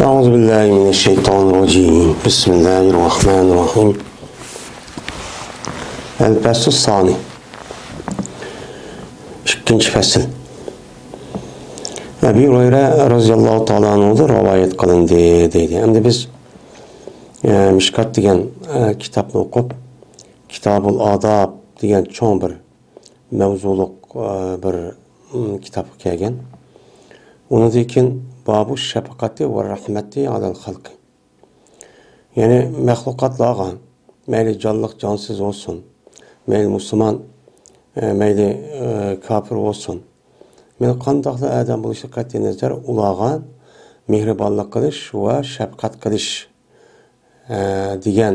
أعوذ بالله من الشيطان الرجيم بسم الله الرحمن الرحيم الفصل الثاني ikkinchi fasl Ebu Hurayra radhiyallohu ta'ala anhudan rivoyat qilindi deydi. Endi biz Mishkat degan kitobni o'qib, Kitobul Adab degan cho'ng bir mavzuliq bir kitob kelgan. Undan keyin Babu shafaqati va rahmati alal xalq. Ya'ni maxluqotlarga, mayli jonliq jonsiz bo'lsin, mayli musulmon, mayli kafir bo'lsin, men qandoqli odam bo'lishi qat'iy nazar ularga mehribonlik qilish va shafqat qilish degan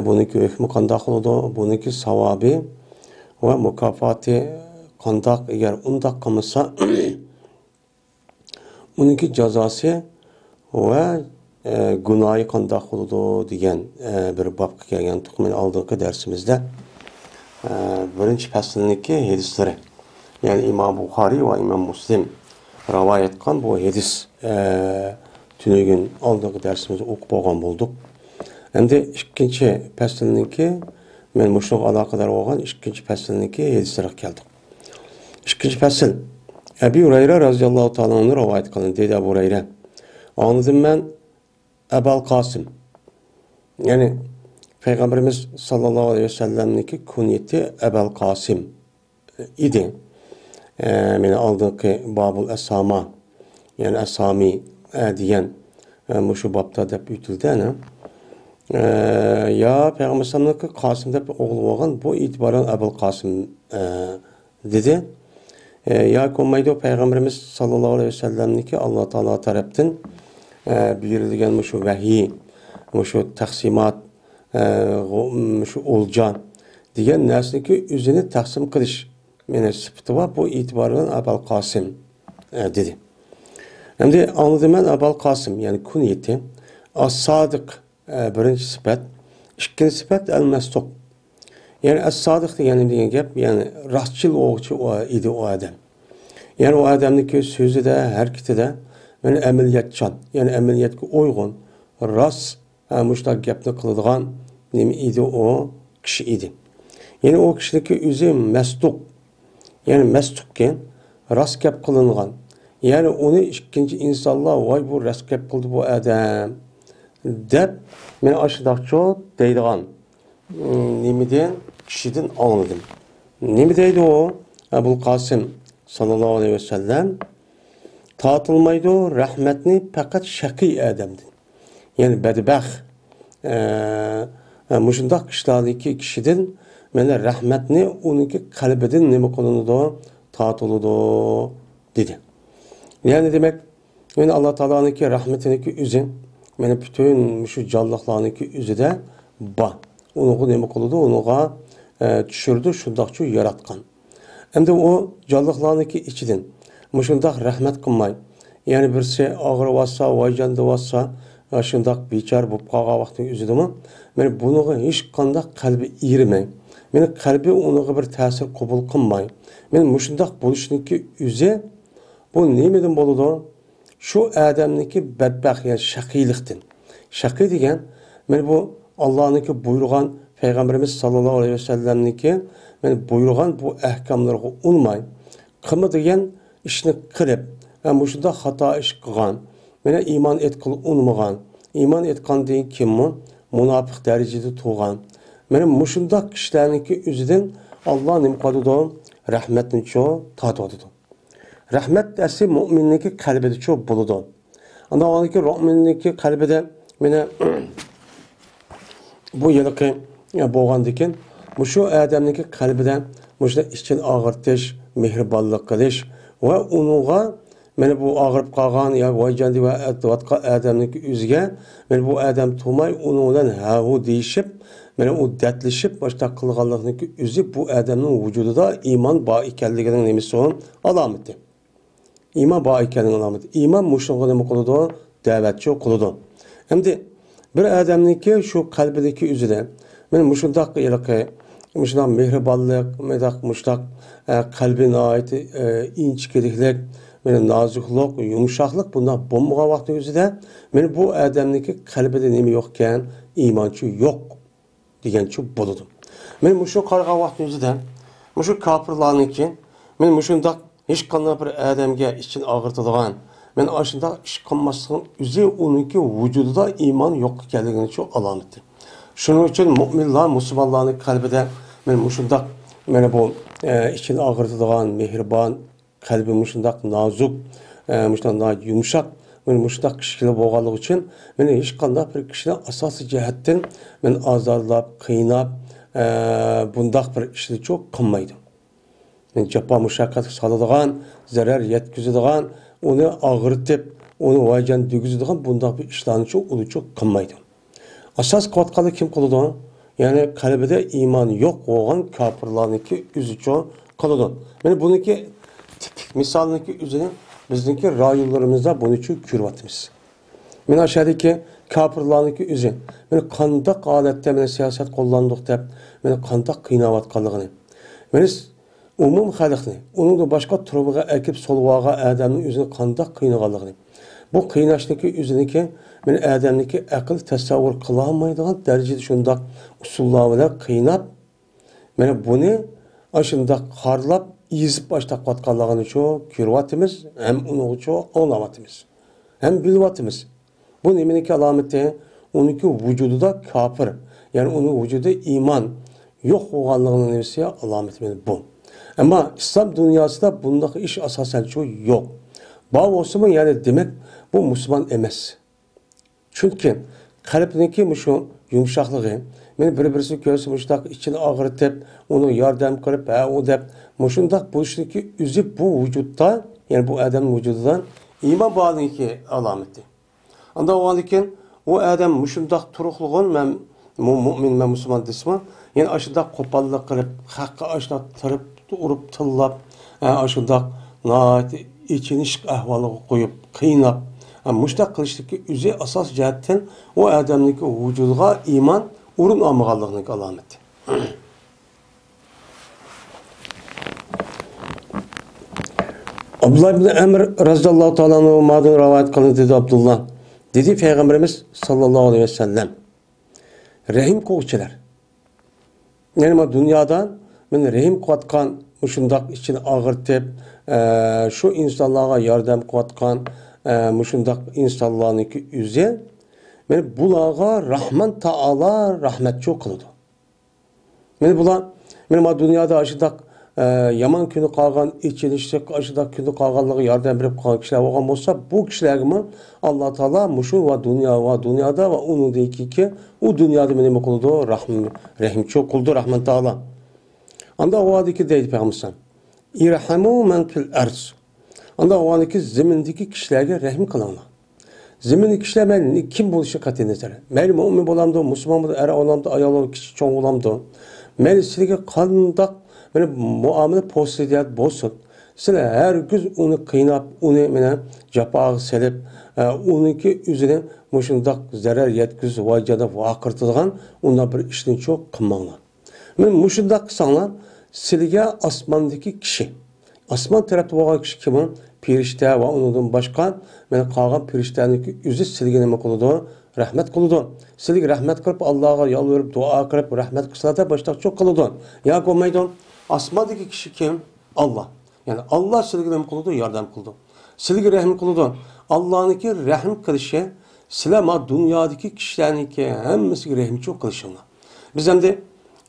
buniki hukmi qandoq bo'ladi, buniki savobi va mukofoti qandoq, agar undoq qilmasa uniki jazosi va gunohi qandoq bo'ladi degan bir bobga kelgan. Tuqmin oldingi darsimizda birinchi faslniki hadislari, ya'ni Imom Buxoriy va Imom Muslim rivoyat qilgan bu hadis tunugin oldingi darsimizda o'qib olgan bo'ldik. Endi ikkinchi faslniki men mushunga aloqador bo'lgan ikkinchi faslniki hadislariga keldik. Ikkinchi fasl Ebu Hurayra radhiyallohu ta'ala anhu rivoyat qilindi dedi Ebu Hurayra. Anladım ben Ebul Qasim. Yani Peygamberimiz sallallahu aleyhi ve sellem'deki kunyeti Ebul Qasim idi. Meni aldığım Babul Esama, yani Esami diyen şu babda da büyütüldü. Ya Peygamber sallallahu Qasim da oğlu olan bu itibaran Ebul Qasim dedi. Ya konmaydı Peygamberimiz sallallahu aleyhi ve sellem'deki Allah Teala tarafından buyurilgan şu vahiy, şu taksimat, şu olcan degan narsaniki o'zini taqsim qilish meni sifati va bu itibardan Ebul Qasim dedi. Endi anladım ben Ebul Qasim, yani kunyeti as-sadiq birinchi sifat, ikkinchi sifat al-masduq. Yani as-sadiq degan gap, yani rastchil o'g'chi idi o adam. Yani o adamniki so'zi de, hareketi de yani amaliyatchan, yani amaliyatga uygun, rast mushtaq gapni qiladigan nima idi o kishi idi. Yani o kishiniki o'zi masduq, yani masduqken rast gap qilingan. Yani onu ikkinchi insonlar voy bu rast gap qildi bu adam deb men ashudaqcho deydigan nimidan kişiden anladım. Ne deydi o? Ebul Qasim sallallahu aleyhi ve sellem tatılmaydı o rahmetini fakat şakî adamdı. Yani bedbaxt muşundaq kişilardaki kişiden mene rahmetini onunki kalbiden nima qılınıdı, tatılıdı dedi. Yani demek men Allah Taala'nınki rahmetiniki üzü, mene bütün şu canlıqlarınki üzü de ba. Onu nima qıldı, onuğa düşürdü, şundaqçı yaratqan. Hem de o canlıqlarınki içidən muşundaq rahmet qılmay, yani birisi ağır vassa, vaycandı vassa, şundaq biçar bu qağa vaxtın üzüdümü, men bunuğa hiç qandaq qalbi irimay. Men qalbi onuğa bir ta'sir qabul qılmay. Men muşundaq boluşniki üzü bu nemeden boludu? Şu adamniki bedbaxt, yani şaqiylikdən. Şaqi degan, men bu Allah'ınki buyurgan Peygamberimiz sallallahu aleyhi ve sellem'niki yani buyurgan bu ahkamlarga uymay, qilma degan ishni qilib, bu shunda xato ish qilgan, mana iymon etqil unmagan, iymon etqandan keyin munofiq darajada tug'an. Mana mushundaq kishilarniki o'zidan Alloh nim qiladi, rahmatni cho tatadi. Rahmat asli mu'minniki qalbida cho bo'ladi. Anda oniki mu'minniki qalbida mana bu yılki bo'lgandikin, şu adamniki qalbidan muşda için ağırtış, mehribonlik qilish va unuğa meni bu ağırıp qolgan ya vayjandi va atvatqa adamniki o'ziga men bu adam tug'may uni bilan ha-hu deyishib, meni u datlashib boshqa qilganlikniki o'zi bu adamning vujudida iymon bor ekanligining nimasi o'n alomati. Iymon bor ekanligining alomati. Iymon mushunga nima qiladi? Da'vatchi qiladi. Endi bir adamniki şu qalbidagi o'zida men mushundaq yilqi muşnak mehribonlik, muşnak qalbine ait inçkiliklik meni nozuklik, yumshoqlik bundoq bo'lmagan vaqt o'zida meni bu odamniki qalbida nima yo'q ekan, iymonchi yo'q degancha bo'ladi. Men shu qarg'an vaqt o'zida shu kofirlarniki men shundoq hech qanday bir odamga ichin og'irtadigan men ashunda ish qilmasligim o'zi uniki vujudida iymon yo'q ekanligini shu alomati. Shuning uchun mu'minlar, musulmonlarning qalbida men shundoq mana bu ichini og'irtadigan mehribon qalbi shundoq nozik, shundoq yumshoq, men shundoq kishilar bo'lganligi uchun men hech qanday bir kishini asosiy jihatdan men azorlab, qiynab bundoq bir ishni çok qilmaydi. Men jafo mushaqqat soladigan, zarar yetkazadigan, uni og'ritib, uni vajan degizadigan bundoq bir ishlarni çok qilmaydi. Asas qotqali kim qiladi? Yani qalbida iymon yo'q bo'lgan kofirlarniki o'zicha qiladi. Men buniki tipik misolniki o'zini bizniki rayonlarimizda buni uchun ko'ryapmiz. Men aşağıdaki kafirlarniki o'zi men qanday holatda men siyosat qo'llandik deb men qanday qiynayotganligini. Men umum xalqni, uning boshqa turmuga akib solvaga odamning o'zini qanday qiynaganligini. Bu qiynashniki o'ziniki men odamniki aql tasavvur qila olmaydigan darajada shundoq usullar bilan qiynab men buni ashunda qarlab yezib boshlaqotganligini ko'ryapmiz, ham uni anglayapmiz. Hem bilyapmiz. Bu neminiki alameti onunki vücudunda kafir. Yani onun vücudu iman yok olganlığının nemisi alameti bu. Ama İslam dünyasında bundaki iş asasen çok yok. Bağ olsun mu yani demek bu Müslüman emez. Çünkü kalbindeki şu yumuşaklığı beni birisi göğsü müştak içini ağırtıp onu yardım kılıp o dep muşundak bu işteki üzüp bu vücutta yani bu adamın vücududan iman bağındaki alameti. Anda o halde o adam müşundaq turuqluğun men mümin men Müslüman desmi yani aşında qopallık qilib haqqı aşında tırıp urup tillab aşında naat içiniş ahvalı qoyup qiynab müştaq qilishlikki o'zi asos jihatdan o adamniki vücuduga iman urun olmaganligining alomati. Abdullah ibn Amr radhiyallohu ta'ala anhu ma'dan rivayet qilindi dedi Abdullah. Dedi Peygamberimiz sallallahu aleyhi ve sellem. Rahim kovçiler. Yani dünyadan men rahim kovatkan, muşundak içini ağırtıp, şu insanlara yardım kovatkan, muşundak insanların ki yüze, men bulağa Rahman Ta'ala rahmet çok kılıdı. Men dünyada aşıdak yaman günü qalğan, içilişlik aşıda günü qalğanlığı yardım verip qalan kişiler olgan bolsa, bu kişilerimi Allah Taala muşu ve dünyada ve onun deyiki ki o dünyada nima qildi? Rahim çok qildi Rahman Taala. Anda o adiki deydi Peygamber. İrhamu men fil arz. Anda o adiki zemindeki kişilerge rahim qılыңlar. Zemindeki kişiler men kim buluşu qat'i nazar. Meyli mümin bolamdı, Müslüman bolamdı, er olamdı, ayol olamdı, kishi cho'ng olamdı. Meyli sizga qandaq böyle muamele postediyat bolsun. Sizler her gün onu qiynab, onu mene japağı selip, onunki üzerine muşundak zarar yetkizib vajada vaqirtadigan ondan bir işini çok qilmanglar. Men muşundak qilsanglar, sizga osmondagi kishi, osmon tarafda bo'lgan kishi kim? Perishta va undan boshqa men qolgan perishtaniki o'zi sizga nima qiladi? Rahmet qiladi. Sizga rahmet qilib Allohga yolvorib, duo qilib rahmet qilsa boshqa çok qiladi. Ya qo'maydi. Asmadaki kişi kim? Allah. Yani Allah sizge rahim kıldı, yardım kıldı. Sizge rahim kıldı. Allah'ınki rahim kılışı, silama dünyadaki kişilerinki hemmesi rahim çok kılışınlar. Biz hem de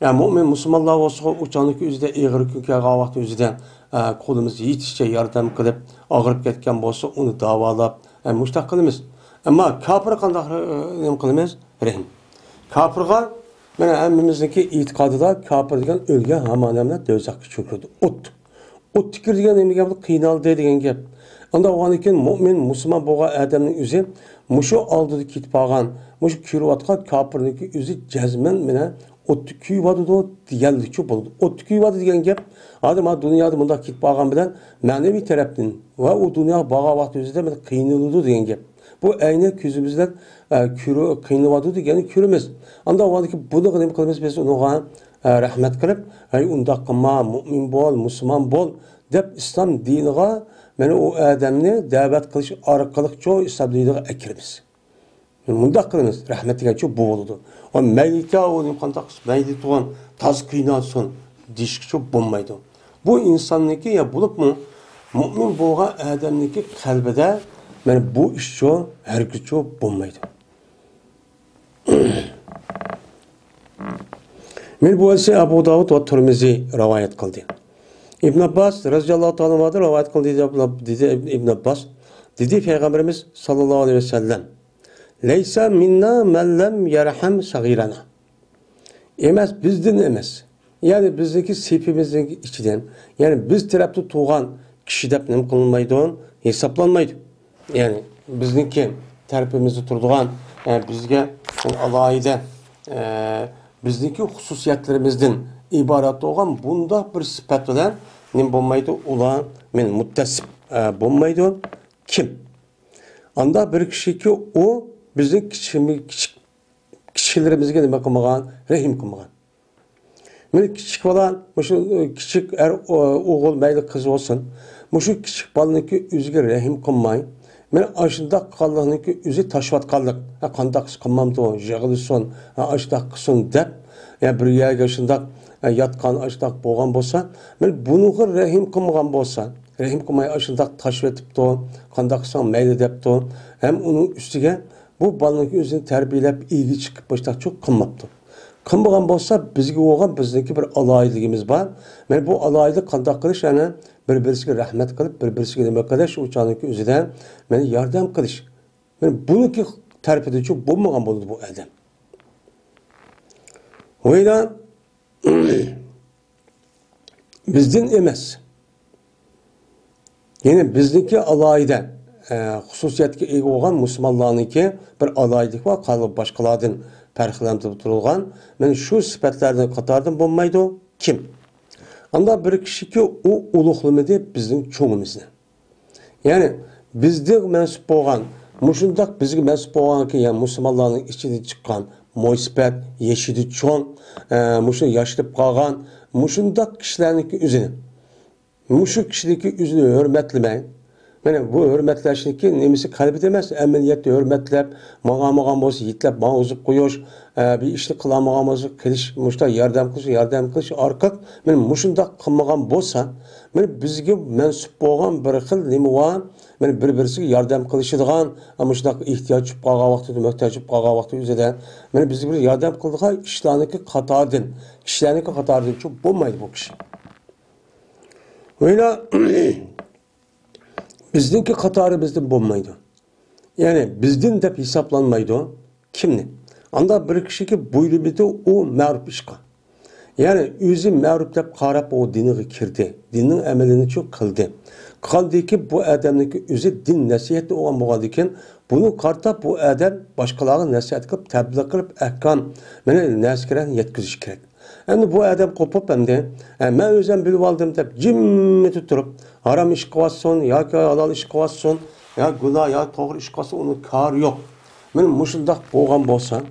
yani mümin Müslümanlar olsa uçanlık yüzde eğri künke ağvaqtı yüzden kolumuz yetişçe yardım kılıp ağırıp ketken bolsa onu davalap müştak kılımız. Ama kafir kandak rahim kılımız rahim. Kafirga mana hammamizniki e'tiqodida kafir degan o'lgan hamonamlar do'zaxga cho'kirdi. O't tikir degan nima gap? Qiynaldi degan gap. Unda o'g'an ekan mu'min, musulmon bo'lgan odamning o'zi mushu oldida ketib qolgan, mushu ko'rayotgan kofirniki o'zi jazman bilan o'tni kuyibadi deganlikchi bo'ldi. O'tni kuyibadi degan gap, hozir mana dunyoda bunday ketib qolgan bilan ma'naviy tarafdan va u dunyo bo'lgan vaqt o'zida men qiynaladi degan gap. Bu ayni ko'zimizdan qiynaladi degani ko'ramiz. Anda o'g'andiki buni nima qilamiz biz unga rahmat qilib, undaq qilma, mu'min bo'l, musulmon bo'l deb islom diniga mana o odamni da'vat qilish orqali cho'y hisoblaydigan akrimiz. Mundaq qilamiz, rahmatiga cho'y bu bo'ladi. O maylikka o'ni qanday mayli tugan toz qiynalsin deyishga cho'y bo'lmaydi. Bu insonniki ya bo'libmi mo'min bo'lgan odamniki qalbida mana bu ish cho'y hargiz cho'y bo'lmaydi. Men bu ise Abu Davud ve Tirmizi rivayet kıldı. İbn Abbas radıyallahu ta'ala rivayet kıldı dedi İbn Abbas. Dedi Peygamberimiz sallallahu aleyhi ve sellem. Leysa minna men lem yerham sagirana. Emes bizden emes. Yani bizdeki sepimizin içinden. Yani biz tarafta tuğan kişi de ne kılınmaydı, hesaplanmaydı. Yani bizdeki tarafımızı turduğan bizge alayda bizdeki hususiyetlerimizden ibaret olan bunda bir sıfat olan ne bulmaydı? Ulan men muttasip bulmaydı. Kim? Anda bir kişi ki o bizim kişilerimizge ne bakımdan rahim kılmagan. Men küçük olan, şu küçük oğul maylı kız olsun, şu küçük balınki üzge rahim kılmay. Men aşında kallıqniki üzü taşvat kaldık. Qandaq qılmamdı o, jığılısın, aşdaq qısın dep, bir yerge aşındaq yatqan aşdaq bolğan bolsa, men bunuğa rahim qılmagan bolsa, rahim qılmay aşındaq taşvetipdi, qandaq qılsan mayli depdi, hem onun üstüge bu balınki üzünü terbiyelep iyigi çıkıp başdaq çok qılmapdı. Qılmagan bolsa bizge olğan bizdeki bir alayligimiz var. Men bu alaylik qandaq qilish yani bir-birisiga rahmat qilib, bir-birisiga nima qilish, o'chaniki o'zidan meni yordam qilish. Men buniki tarafida çok bo'lmagan bo'ldi bu odam. O'yla bizden emas. Yine bizdeki alayda xususiyatga ega bo'lgan musulmonlarniki bir alaylik va qalb boshqalardan farqlantirib turilgan. Men shu sifatlardan qatordan bo'lmaydi. Kim? Anda bir kişi ki o uluqlamadı bizim çoğumuzni. Yani bizde mensup olan, muşundak bizge mensup olan ki yani Müslümanların içinde çıkan moisbet, yeşidi çoğun, muşun yaşlıp kalgan, muşundak kişilerin üzerine. Muşu kişideki üzerine hürmetlemeyin. Yani bu hürmetleşinki nemisi kalbi demez, emniyette hürmetlep, mağam olsa yitlep, mağa uzup koyuş, bir işli kılamağam olsa kiliş, muşta yardım kılış, arkak, benim muşunda kılmağam bolsa, benim bizge mensup boğan bir xil nemi var, benim bir-birisi yardım kılışıdığan, muşta ihtiyaç qağa vaxtı, möhtaç qağa vaxtı üzerinde, benim bizge bir yardım kıldığa işlerindeki katardın, kişilerindeki katardın çok bulmaydı bu kişi. Öyle bizdeki katarı bizden bulmaydı. Yani bizden de hesaplanmaydı. Kimni? Anda bir kişi ki buyru biti o mağrup işqa. Yani özü mağrup dep qarab o diniga kirdi. Dinin amelini çok kıldı. Kaldı ki bu adamdaki özü din nasihatı olan boğadıken bunu qartab bu adam başkalarına nasihat kılıp, tebliğ kılıp, ahkam, mene naskeren yetkiziş gerek. Yani bu adam kopup hem de ben özüm bilip aldım deyip cimmi tuturup haram iş kıvatsın ya ki halal iş kıvatsın ya günah ya doğru iş kıvatsın onun karı yok. Benim muşundak boğan bolsa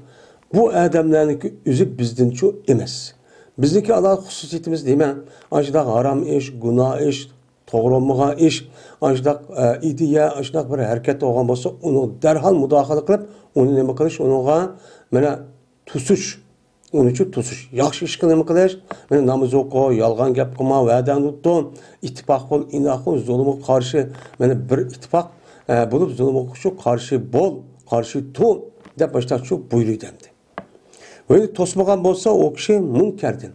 bu adamların üzüp bizden çok emez. Bizdeki Allah hususiyetimiz değil mi? Ancak haram iş, günah iş, doğru olmayan iş, ancak idiye, ancak bir hareket olgan bolsa onu derhal müdahale kılıp onu ne kılış onunla bana tusuş. Onun için tutuş. Yaxşı iş kılımı kılış. Ben namaz oku, yalgan gap kılma, vədən tuttum. İttifak ol, inak ol, zulümü karşı. Ben bir ittifak bulup zulümü karşı bol, karşı tu. De başta çok buyruğu demdi. Böyle tosmağan bolsa o kişi münkerdin.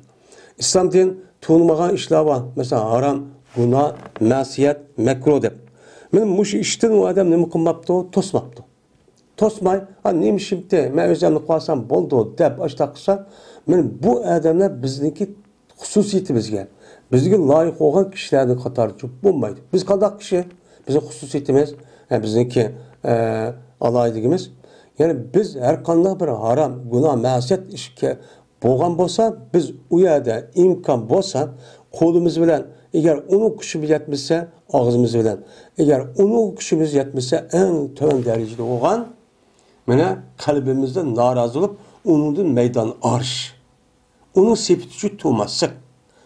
İslam'dan tuğulmağan işler var. Mesela haram, günah, masiyet, mekruh dep. Ben muş işten o adam ne mi kılmaptı o? Tosmaptı. Tosmay, neymiş şimdi, ben özlemlik varsam boldu, dep, açta kısa, bu adamlar bizdeki hususiyetimizge, bizge layık olan kişilerden katarı çok bulmaydı. Biz kaldak kişi, bizim hususiyetimiz, yani bizdeki alaydıgimiz, yani biz her kanlı bir haram, günah, masiyet işke boğan bolsa, biz uyada imkan bolsa, kolumuz bilen, eğer onun kuşumuz yetmişse, ağzımız bilen, eğer onun kuşumuz yetmişse, en tön derecede olan, mene kalbimizde narazı olup onun meydan arş. Onun sepeti tutulması.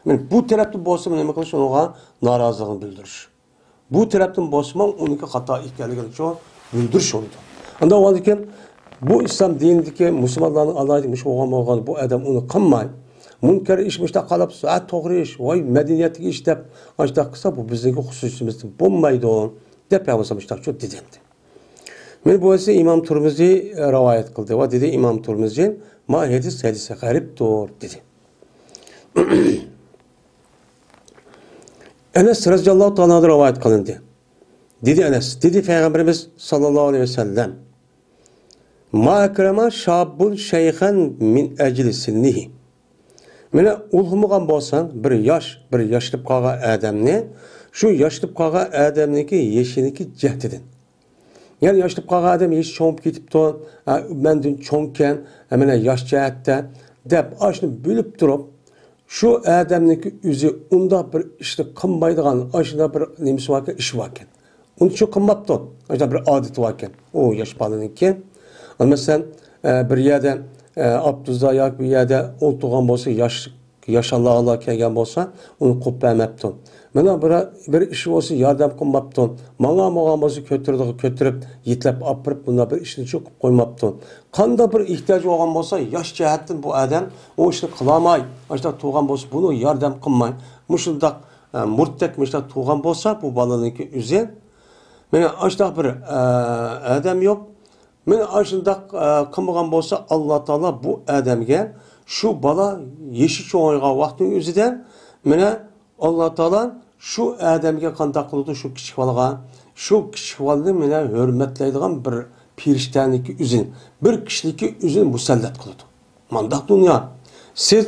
Yani bu tarafta bolsa ne kılış ona narazılığını bildiriş. bu tarafdan bosman onunki hata ekanligini şu bildirish oldu. Anda o halde bu İslam dinideki Müslümanların alaydımış olgan bu adam onu kılmay. Münker işmişte kalıp saat doğru iş, vay medeniyetli iş dep açta kısa bu bizdeki hususumuzda bulmaydı o dep yapmışlar çok dedendi. Men bu ise İmam Tirmizi rivayet kıldı ve dedi İmam Tirmizi ma hadis gariptir dedi. Enes radıyallahu ta'ala rivayet kılındı. Dedi Enes, dedi Peygamberimiz sallallahu aleyhi ve sellem ma ekrema şabun şeyhan min ecli sinnihi. Mene ulhumugan bolsan bir yaşlıp kalgan adamni şu yaşlıp kalgan adamniki yeşiniki cehdedin. Yani yaşlıp kalgan adam yeşi çoğup ketipti, mendin çoğunken mene yaş cehdde dep aşını bölüp durup şu adamniki üzü unda bir işte kımbaydıgan aşında bir nemisi varken işi varken. Onu çok kımmaptı. Aşında bir adeti varken. O yaş balınınki. Mesela bir yerden Abduzda yak bir yerde oltuğun bolsa yaşanlığa kelgen bolsa onu kopmayaptın. Mana bir iş olsa yardım kılmaptın. Manga bolsa kötürüp yetlep apırıp bunda bir işini çok koymaptın. Kanda bir ihtiyaç olgan bolsa yaş cihattan bu adam o işni kılamay. Aşta tuğan bolsa bunu yardım kılmay. Muşundak murttekmişte tuğan bolsa bu balınınki üze. Mana aşta bir adam yok. Men aşında kılmagan bolsa Allah Taala bu adamga şu bala yeşil çoğayga vaktin üzüden mene Allah Taala şu adamga qandaq qılıdı şu kichik balaga şu kichik balani mene hürmetleydigan bir piriştaniki üzün bir kişiliki üzün musallat qılıdı. Mandaq dünya siz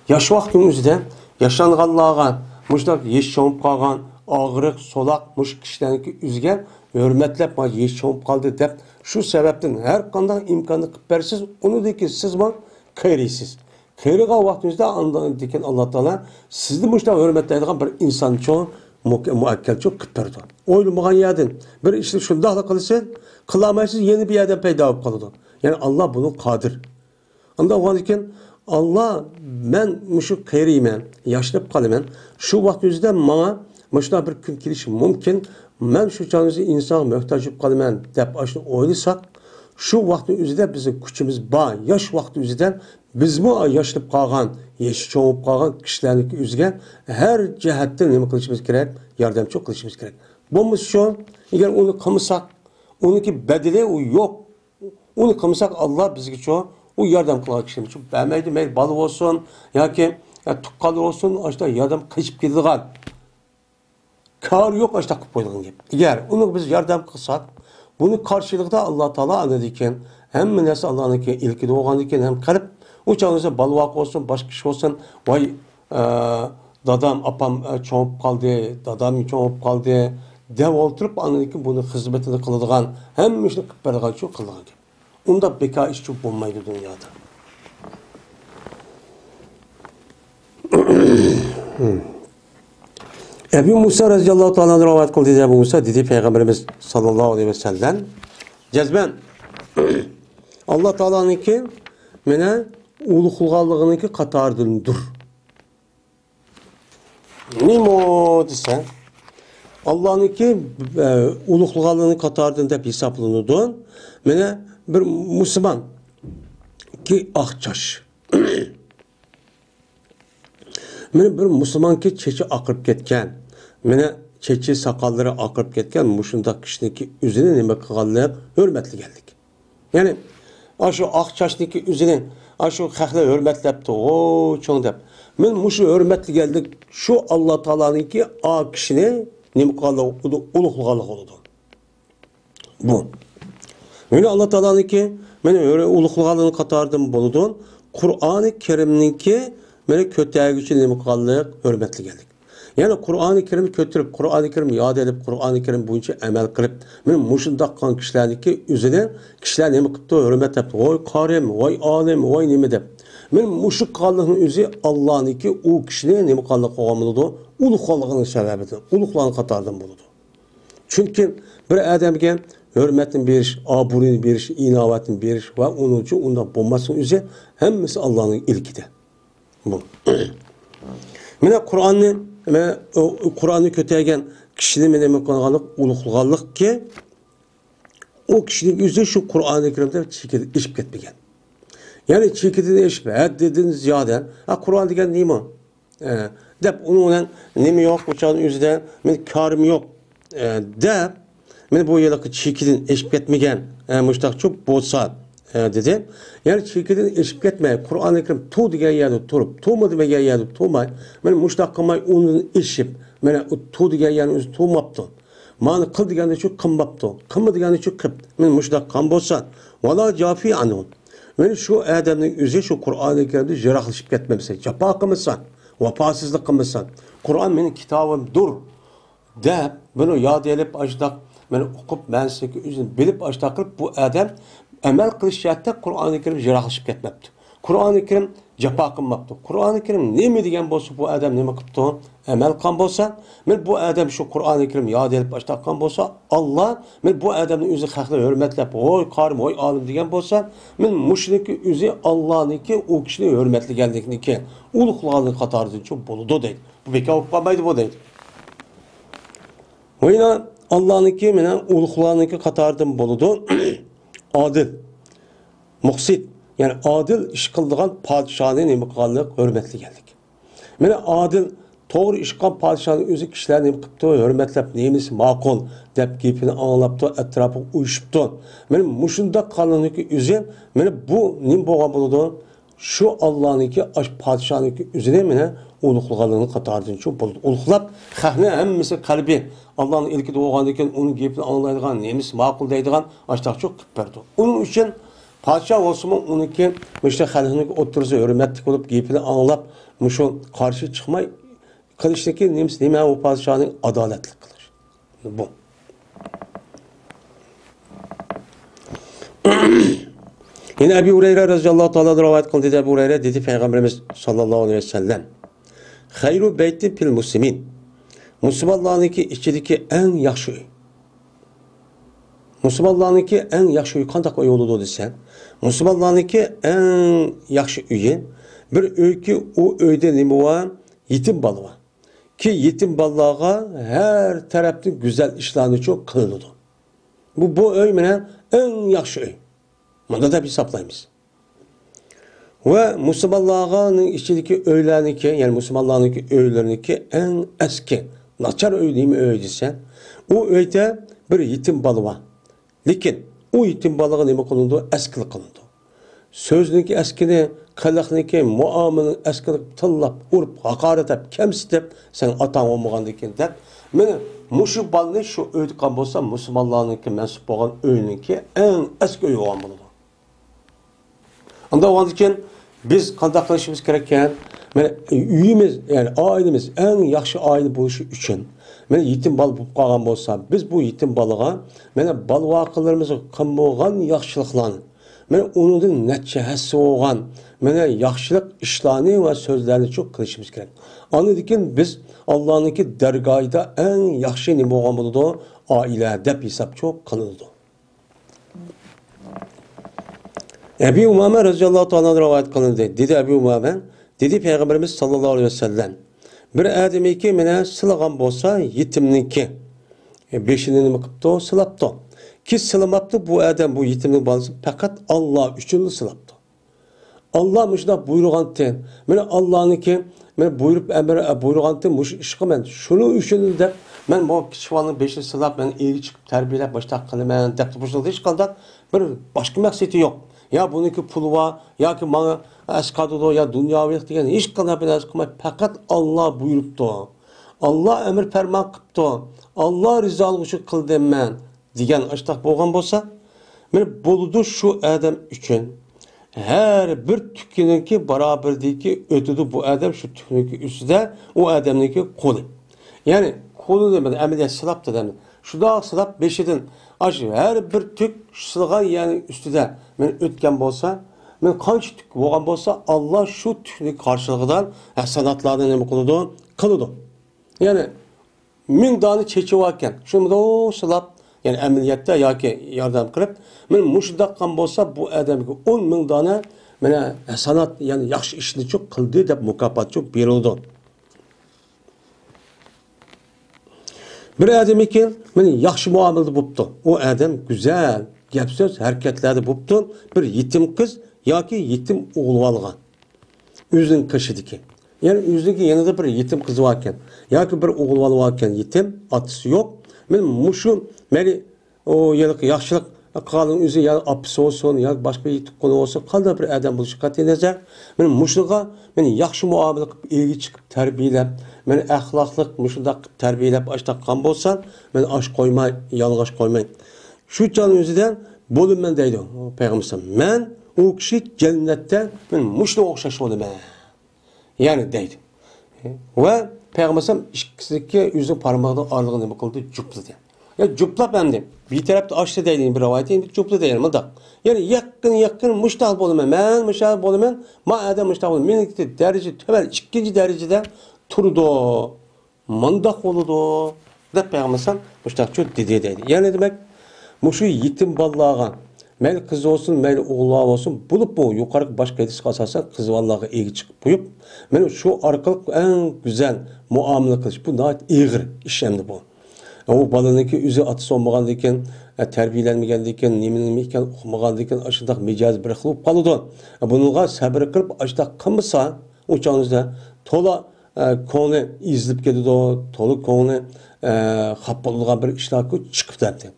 yaş vaktin üzüden yaşanğanlarga muşdaq yeşil çoğup qalgan ağırıq solaq muş kişilaniki üzgen hürmetlep yeşil çoğup qaldı dep şu sebepten her kanda imkanı kıp bersiz, onu de ki siz bana kayrisiz. Kayriga vaktinizde andan diken Allah Teala sizni muşta hürmetleydiğin bir insan çoğu muakkel çok kıp berdi. Oylamagan yerden bir işte şundaqla kılsın, kılamaysız yeni bir yerden peyda olup kalıdı. Yani Allah bunu kadir. Anda o diken Allah ben muşu kayriymen, yaşlıp kalımen, şu vaktinizde bana muşta bir gün kelişi mümkün. Men şu canınızı insan möhtacıp kalımen dep aşını oylasak, şu vaktin üzerinde bizim küçümüz bağ, yaş vakti üzerinden biz bu yaşlıp kalgan, yeşil çoğup kalgan kişilerin üzgen her cihetten ne kılışımız gerek, yardımcı kılışımız gerek. Bu şu, eğer onu kımısak, onunki bedeli o yok. Onu kımısak Allah bizgi çoğu, o yardım kılan kişilerimiz çok beğenmeydi, meyil balı olsun, ya ki tukkalı olsun, işte yardım kaçıp gidilen. Kar yok açta koyduğun gibi. Eğer onu biz yardım kılsak, bunu karşılıkta Allah Teala anladıkken hem nesi Allah'ın ki ilki doğan iken hem kalp uçağınızda balvak olsun, başka kişi olsun, vay dadam apam çoğup kaldı, dadam çoğup kaldı, dev oturup anladı ki bunu hizmetini kıldığın hem işini kıpırdıgan çok kıldığın gibi. Onda beka iş çok bulmaydı dünyada. Ebu Musa radıyallahu ta'ala rivayet kıldı Ebu Musa dedi Peygamberimiz sallallahu aleyhi ve sellem cezben Allah Teala'nın ki mene uluğulğanlığının ki katardındır. Nimo desen Allah'ın ki uluğulğanlığını katardın deyip hesaplanırdı. Mene bir Müslüman ki akçaş. Mene bir Müslüman ki çeçi akırıp ketken, mene çeçi sakalları akırıp ketken, muşundaki kişinin üzerine nime kıgallayıp hürmetli geldik. Yani aşu akçaşniki üzerine aşu xəxlə hürmetlepti, o çoğun deyip. Men muşu hürmetli geldik, şu Allah Teala'nın ki a kişine nime kıgallayıp uluğulğanlık oldu. Bu. Mene Allah Teala'nın ki mene uluğulğanlığını katardım buludun. Kur'an-ı Kerim'nin ki mene kötüye için nemikallık hürmetli geldik. Yani Kur'an-ı Kerim'i kötürüp, Kur'an-ı Kerim'i yad edip, Kur'an-ı Kerim boyunca emel kılıp, mene muşundaq kan kişilerdeki üzerine kişiler nemi kıptı, hürmet yaptı. Oy karim, oy alim, oy nemi de. Mene muşuk kallığının üzeri Allah'ın ki o kişinin nemikallık oğamılıdı, uluğallığının sebebidir, uluğlarını katardan buludu. Çünkü bir adamga hürmetin beriş, aburini beriş, inavetin beriş ve onun için ondan bulmasının üzeri hemmesi Allah'ın ilkide. Bu. Mene Kur'an'ı kötüyegen kishini nima qilganlik, ulug'laganlik ki o kişinin yüzü şu Kur'an-ı Kerim'de çekilip işip ketmegen. Yani çekildiğini işip, haddinden ziyade, Kur'an degen neymi? Dep onun nemi yok, uçağın yüzüde, men karım yok. Dep, men bu yılaki çekildiğini işip ketmegen, müştak çok bolsa, dedi. Yani çekildiğini işip ketmeye, Kur'an-ı Kerim tu degen yerde turup, tuğmadı degen yerde tuğmay, men müştak kılmay onun işip, men tu degen yerde özü tuğmaptı. Mani kıl degende şu kımbaptı. Kımı degende şu kıp. Men muşdak kan bolsa. Valla cafi anun. Men şu adamın yüzü şu Kur'an-ı Kerim'de jirahlışıp ketmemse. Capa kımısan. Vapasızlık kımısan. Kur'an benim kitabım dur. De bunu yad edip açtık. Men okup ben size yüzünü bilip açtık kılıp bu adam emel kılış cihatta Kur'an-ı Kerim jirahlışıp ketmepti. Kur'an-ı Kerim capa kılmaptı. Kur'an-ı Kerim ne mi degen bolsa bu adam ne mi kıptı? Emel kan bolsa, men bu adam şu Kur'an-ı Kerim yad edip başlakan bolsa, Allah men bu adamın yüzü haklı hürmetlep, oy karım, oy alim degen bolsa, men muşniki yüzü Allah'nınki o kişinin hürmetli geldikniki, uluqlığını katardı çok boludu deydi. Bu beka okupamaydı bu deydi. O yine Allah'nınki menen uluqlığınınki katardı boludu, adil, muqsit, yani adil iş kıldığın padişahının imkanlık hürmetli geldik. Menen adil to'g'ri ish qilgan podshohning o'zi kishilarni nima qilibdi, hurmatlab, nemisi ma'qul deb gapini anglabdi, atrofi uyushibdi. Mana mushunda qilganligi o'zi mana bu nima bo'lgan bo'ladi? Shu Allohniki, podshohniki o'zini mana ulug'laganligini qatoridan shu bo'ldi. Ulug'lab, xalqni hammasi qalbi Allohning ilkida bo'lgandan keyin uning gapini anglaydigan, nemisi ma'qul deydigan ashtoqchoq qilib berdi. Uning uchun podshoh bo'lsa-mu, uniki mana xalqning o'rtasida hurmatli bo'lib, gapini anglab, mushu qarshi chiqmay kılıçtaki nime o padişahın adaletli kılır. Bu. Yine Ebu Hureyre radıyallahu ta'ala rivayet kıldı. Ebu Hureyre dedi Peygamberimiz sallallahu aleyhi ve sellem. Hayru beyti pil muslimin. Müslümanlarınki içindeki en yaxşı öy. Müslümanlarınki en yaxşı öy kandak öy oludu desen. Müslümanlarınki en yaxşı öyi bir öy ki o öyde nime var? Yetim balı var. Ki yetim ballığa her tarafta güzel işlerini çok kılındı. Bu öymenen en yaxşı öy. Bunda da bir saplayımız. Ve Müslümanlığın içindeki öylerinki, yani Müslümanlığın öylerinki en eski, naçar öy değil mi öy desen, o öyde bir yetim balı var. Lakin o yetim balığa ne kılındı? Eskilik kılındı. Sözünki eskini, kılıqniki, muamilin eskini tillab, urib, haqaret edip, kemsitip, sen atan olmağandikin dep, meni muşu balını şu öydükan bolsa, Müslümanlarınki mensup olan öyününki en eski öy olan buludu. Anda oğandikin, biz qanday qilishimiz kerakkan, uyimiz, yani ailemiz en yaxşı aile buluşu üçün, yetim bal bo'lib qolgan bolsa, biz bu yetim balığa, bal vaqılarımızı qilmagan yaxşılıqlarni, onun neçe həssi olğan, yaxşılıq işlerini ve sözlerini çok kılışımız gerek. Anladıkın biz Allah'ınki dergahida en yaxşı nime olğan buludu, aile dep hesap çok kılındı. Ebu Umame radıyallahu ta'ala rivayet kılındı. Dedi Ebu Umame, dedi Peygamberimiz sallallahu aleyhi ve sellem, bir adamiki mene sılagan bolsa yetimninki, beşini nime qıptı, sılaptı. Ki sılamaptı bu adam, bu yetimlik balası fakat Allah üçün sılaptı. Allah müşda buyurgan ten, Allah'ınki, buyurup buyurgan ten, işqı men, şunu üçün de, bu kişivalının beşini sılap, iyi çıkıp terbiyelep, başta kılımen, depti boşluğunda hiç kaldı, bir başka maksati yok. Ya bununki pulu var, ya ki bana eskadıdı, ya dünyavilik degen, hiç kaldı, fakat Allah buyuruptu. Allah emir ferman kıptı. Allah rizalık üçün kıldım men. Diyen açtaq bolğan bolsa, boludu şu adam üçün her bir tükününki baraberdeki ötüdü bu adam şu tükününki üstüde o adamınki kolu. Yani kolu demedi, əməliyyat sılap da demedi. Şu da sılap beşidin aşı her bir tük sılğan yani üstüde ötken bolsa, kanç tük bolğan bolsa Allah şu tükününki karşılığından sanatlardan ne kılıdı? Kılıdı. Yani 1000 tane çeçi varken şunu da o sılap yani əməliyyatda yoki yardım qilib, mushudaqan bolsa bu adamga 10,000 dona sanat, yani yaxshi ishni çok qildi deb mukofot çok berildi. Bir adam ekan, meni yaxshi muomalada bo'pti. O adam güzel, gap so'z, harakatlarda bo'pti. Bir yetim qiz yoki yetim o'g'il olgan. O'zining qishidiki. Yani o'ziga yanında bir yetim qiz bor ekan, yoki bir o'g'il bor ekan, yetim, otasi yo'q. Men mushu meni o yiliq yaxshilik qilgan o'zi ya apisi olsun, ya boshqa yetim qoni olsun, qanday bir adam bo'lishi qat'iy nazar. Men mushuga meni yaxshi muomala qilib, elga chiqib tarbiyalab, meni axloqliq mushundaq qilib tarbiyalab ashtaqan bo'lsan, men ash qo'ymay, yalg'ash qo'ymay. Shu jon o'zidan bo'laman deydi payg'ambar. Men u kishi jannatda men mushga o'xshash bo'laman. Yani deydi. Ve payg'ambar ikkisiga o'zi parmog'ining orlig'ini nima qildi? Jupladi. Ya juplab endi bir tarafda açtı deydiğin bir rivayet endi jupla deyil mıda. Yani yakın müştahil bo'laman. Men müştahil bo'laman. Ma adam müştahil bo'laman. Meniki derece töbel ikinci derecede turdu. Mandaq oldu. Deb payg'ambar müştahil dedi deydi. Yani demek muşu yetim balalarga mayli qiz olsun, mayli o'g'illar olsun, bulup bu yuqori boshqa hadis asosan qiz balalarga egi chiqib qo'yib, mana shu orqali eng güzel muomala qilish bu nayt ig'ir ish endi bu. O balanınki üzü atısı olmagan diken, terbiyelenmegen diken, nime iken okumagan diken, aşıdak mecaz bir kılıp kalıdı. Bununla sabır kılıp aşıdak kımısa, uçağınızda tola konu izlip gidiyordu, tola konu happalığa bir işlaki çıkıp derdi.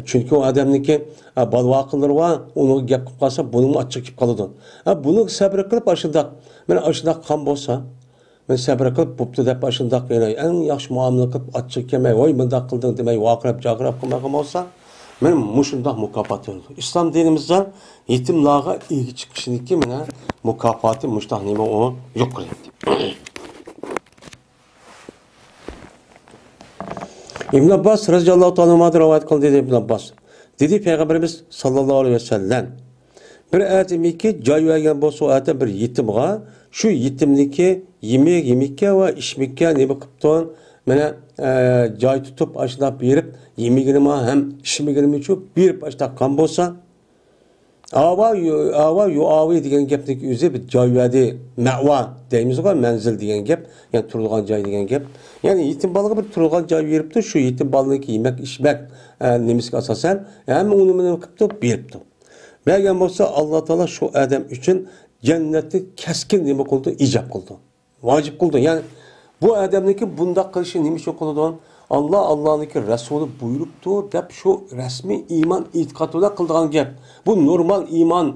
Çünkü o adamınki balı akılları var, onu gap kılıp kalsa bunun açık kılıp kalıdı. Bunu sabır kılıp aşıdak, ben aşıdak kan bolsa, men sabr qilib bo'pti deb ashundaq yana eng yaxshi muomala qilib achchiq kelmay voy bundaq qilding demay vaqirab jaqirab qilmagan bo'lsa men mushundaq mukofot berdi. Islom dinimizda yetimlarga egi chiqishniki mana mukofoti mushtaq nima u yuqori. İbn Abbas radhiyallohu ta'ala anhu rivoyat qildi Ibn Abbas. Dedi Peygamberimiz sallallohu alayhi vasallam bir adamiki joy vergan bo'lsa, o adam bir yetimga şu yetimniki yemekka va ishmekka nima qilibdi? Mana joy tutib ashlab berib, yemegini ham ishmegini uchun berib ashtaqan bo'lsa, ava degan gapning o'zi bir joy verdi, ma'va deymiz-ku, manzil degan gap, ya'ni turadigan joy degan gap. Ya'ni yetim bolaga bir turadigan joy beribdi, shu yetim bolaniki yemek ishmak nimasiga asosan ham uni nima qilibdi? Beribdi. Bergan bo'lsa Alloh taolo shu odam uchun cenneti keskin nima qildi? İcap qildi. Vacip qildi. Yani bu adamniki bundaq qilishi nima uchun qildi? Allah'niki Rasuli buyuribdi deb shu rasmiy iymon e'tiqodida qildigan gap. Bu normal iymon,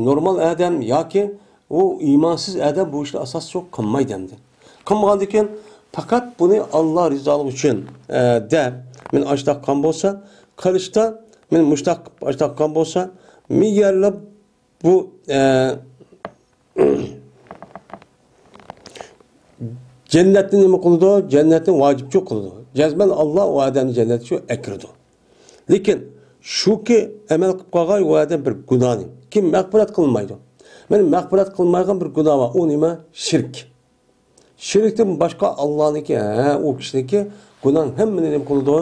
normal adam yoki o imansiz adam bu ishni asos yo'q qilmaydi endi. Qilmagan ekan faqat buni Alloh rizoligi uchun deb men ashtaqan bo'lsa, qilishda men mushtaq ashtaqan bo'lsa, miyarlab bu cennetin nima qildi? Cennetin vacibçi qildi. Cezmen Allah o adamni cennetga shu akirdi. Lekin shuki amal qilib qolgan o adam bir gunohni kim mag'firat qilmaydi. Men mag'firat qilmagan bir gunoh bor. O nima? Shirk. Shirkdan boshqa Allohniki, o kishiniki gunoh hammani nima qildi?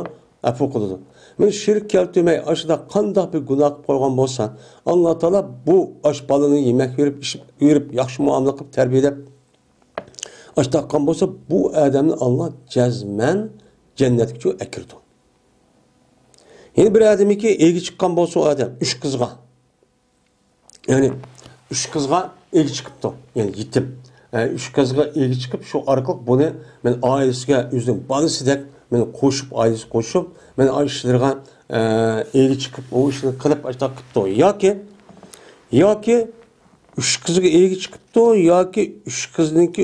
Afu qildi. Men shirk keltirmay ashida qanday bir gunoh qilib qo'ygan bo'lsa, Alloh taolo bu osh balini yemek verib, ishib, verib, yaxshi muomala qilib tarbiyalab ashtaqan bo'lsa, bu odamni Alloh jazman jannatga akirdi. Yeni bir adamiki egi chiqqan bo'lsa, o adam 3 qizga. Yani 3 qizga egi chiqibdi. Yani yetim. 3 qizga egi chiqib, shu orqali buni men oilasiga o'zining bolasidek men qo'shib, ailasi qo'shib, men ishlarga egi chiqib, o ishni qilib ashtaq qildi. Yoki 3 qizga egi chiqibdi, yoki 3 qizninki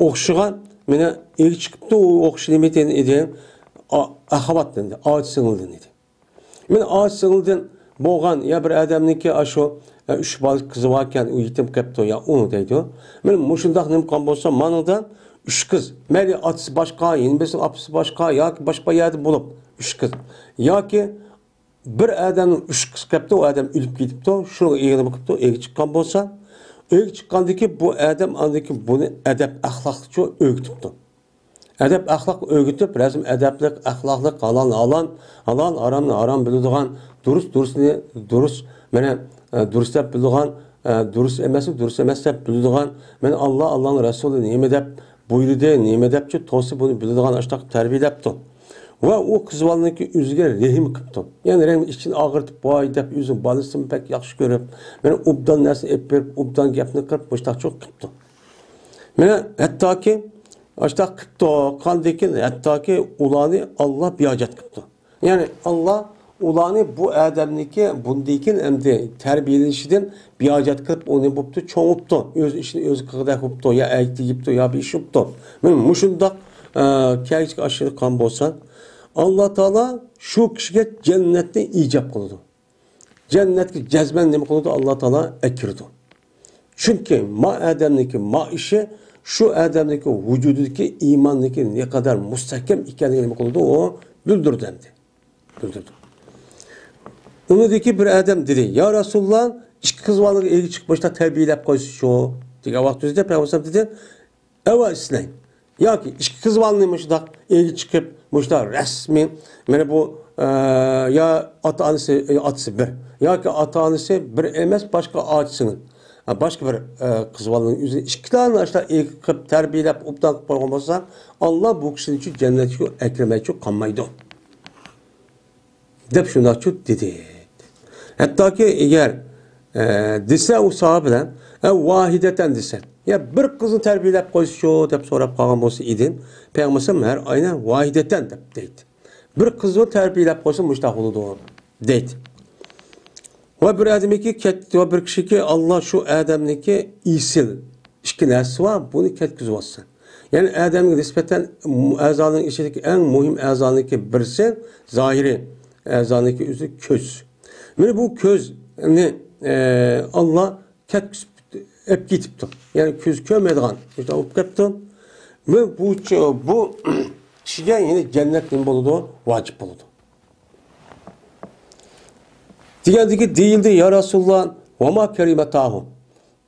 o'xshigan meni egi chiqibdi, o o'xshini meten edi. Ahavatdan dedi, ağaç sığıldın dedi. Men ağaç sığıldın boğan ya bir adamniki aşo 3 balık kızı varken o yetim kaptı ya onu deydi. Men muşundaq nim kan bolsa manıdan 3 kız. Meli atısı başka, yenbesin apısı başka, ya ki başka yerde bulup 3 kız. Ya ki bir adamın 3 kız kaptı, o adam ölüp gidipti. Şunu eğine bakıptı, eği çıkan bolsa, eği çıkandaki bu adam andaki bunu edep ahlakçı öğütüptü. Edep ahlak öğütüp, resim edeplik, ahlaklık, alan, aram bildiğin, durus, mene durus dep bildiğin, durus emesi dep bildiğin, men Allah'ın Resulü neyme dep, buyurdu, nime depçi, tosi bunu bildiğin aştaq terbiyelепті. Ve o kız balınınki üzüge rehim kıptı. Yani rehim için ağırtıp, vay dep, üzüm balısını pek yaxşı görüp, beni obdan nersi ep verip, obdan gepini kırıp, aştaq çok kıptı. Mene hatta ki, aştaq kıptı, kandekin, hatta ki ulanı Allah biacet kıptı. Yani Allah ulanı bu adamniki, bundikin emdi terbiyelişiden biacet kırıp, onu buptu, çoğuptu. Öz işini öz kıgıda kuptu, ya eğitti gipti, ya bir iş uptu. Mene muşundak, kayıcık aşırı kan bolsa, Allah Teala şu kişiye cennette icap kıldı. Cennetki cezben demek oldu Allah Teala ekirdi. Çünkü ma adamdaki ma işi şu adamdaki vücudundaki imandaki ne kadar müstahkem ikenliği demek oldu o bildirdi hem de. Bildirdi. Onu dedi ki bir adam dedi ya Resulullah iki kız varlığı ilgi çıkmışta terbiyelep koysun şu. Diye vakti Peygamber dedi eva İslam. Ya ki iki kız varlığıymış da ilgi çıkıp muşta resmi mene bu ya atısı bir ya ki atanısı bir emez başka ağaçsının başka bir kız balının yüzüne iki tane işte ilk terbiyelep uptan olmasa Allah bu kişinin için cenneti eklemeyi çok kanmaydı. Dep şuna çok dedi. Hatta ki eğer dese o sahabeden vahideten dese ya bir kızın terbiyelep koysun dep sorap kalgan olsa idin Peygamber her aynen vahideten dep deydi. Bir kızı terbiyelep koysun müştah oldu deydi. Ve bir adamiki ket ve bir kişi ki Allah şu adamniki isil iki nersi var bunu ket kızı olsun. Yani adamın nispeten azanın içindeki en mühim azanındaki birisi zahiri azanındaki yüzü köz. Yani bu köz ne Allah ket hep gitipti. Yani köz kömediğin işte o gitipti. Ve bu kişiye yine cennetin buludu, vacip buludu. Diğerdeki değildi ya Resulullah ve ma kerimetahu.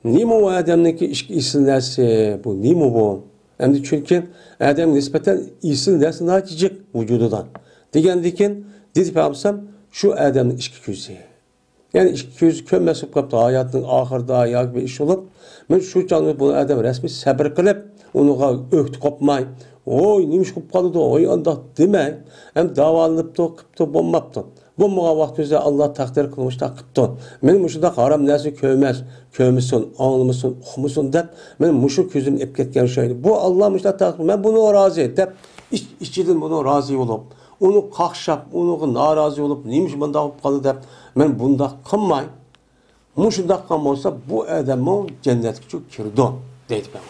Nimo o adamdaki isimlerse bu nimo bu. Hem de çünkü adam nispeten isimlerse naticik vücududan. Diğerdeki dedi Peygamber şu adamın işki közü. Yani işki közü kömmesip kaptı hayatının ahırda ya bir iş olup ben şu canlı bu adam resmi sabır kılıp onu öktü kopmay. Oy neymiş kop kaldı oy anda demey. Hem davalanıp da kıptı bombaptı. Bu muğa vaxtında Allah takdir kılmış da kıptı. Men muşunda haram nersi köymez, köymüsün, anlımısın, oxumusun dep men muşu közüm ep ketken şeydi. Bu Allah muşda takdir. Men bunu razı et dep işçiden bunu razı olup, onu kakşap, onu narazı olup neymiş bunda olup kaldı dep men bunda kılmay. Muşunda kılma olsa bu adamı cennet çok kirdi deydi ben.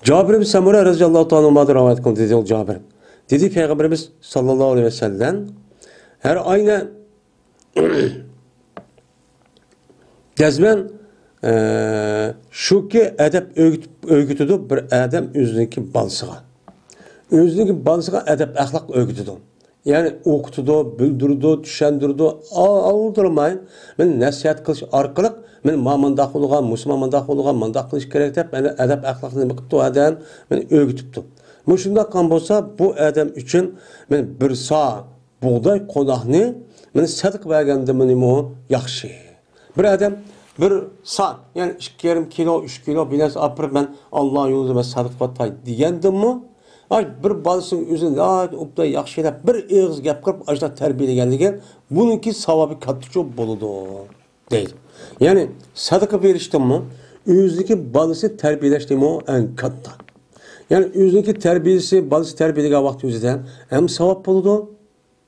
Cabir bin Samura radıyallahu ta'ala rivayet kıldı dedi o Cabir. Dedi Peygamberimiz sallallahu aleyhi ve sellem her ayna gezmen şu ki edep öğütüdü bir adam özündeki balsığa. Özündeki balsığa edep ahlak öğütüdü. Yani okutudu, bildirdi, düşendirdi, aldırmayın. Ben nasihat kılış arkalık, ben mamanda kılgan, Müslüman kılgan, manda kılış gerek deyip, ben edep ahlakını bakıptı adam, ben öğütüptü. Muşunda kan bolsa bu adam için men bir sağ buğday qodaqni men sadık vergendim o yaxşı. Bir adam bir sağ yani 2,5 kilo 3 kilo biraz apır ben Allah yolunda sadık vatay diyendim mi? Ay bir balsın üzerinde upda yaxşı dep bir ağız gap qırıp ajda terbiyelegenligen bununki savabı katçı boludu deydi. Yani sadık veriştim mi? Özündeki balısı terbiyeleştim o en katta. Yani özündeki terbiyesi, balısı terbiyeliğe vakti üzerinden hem sevap buludu,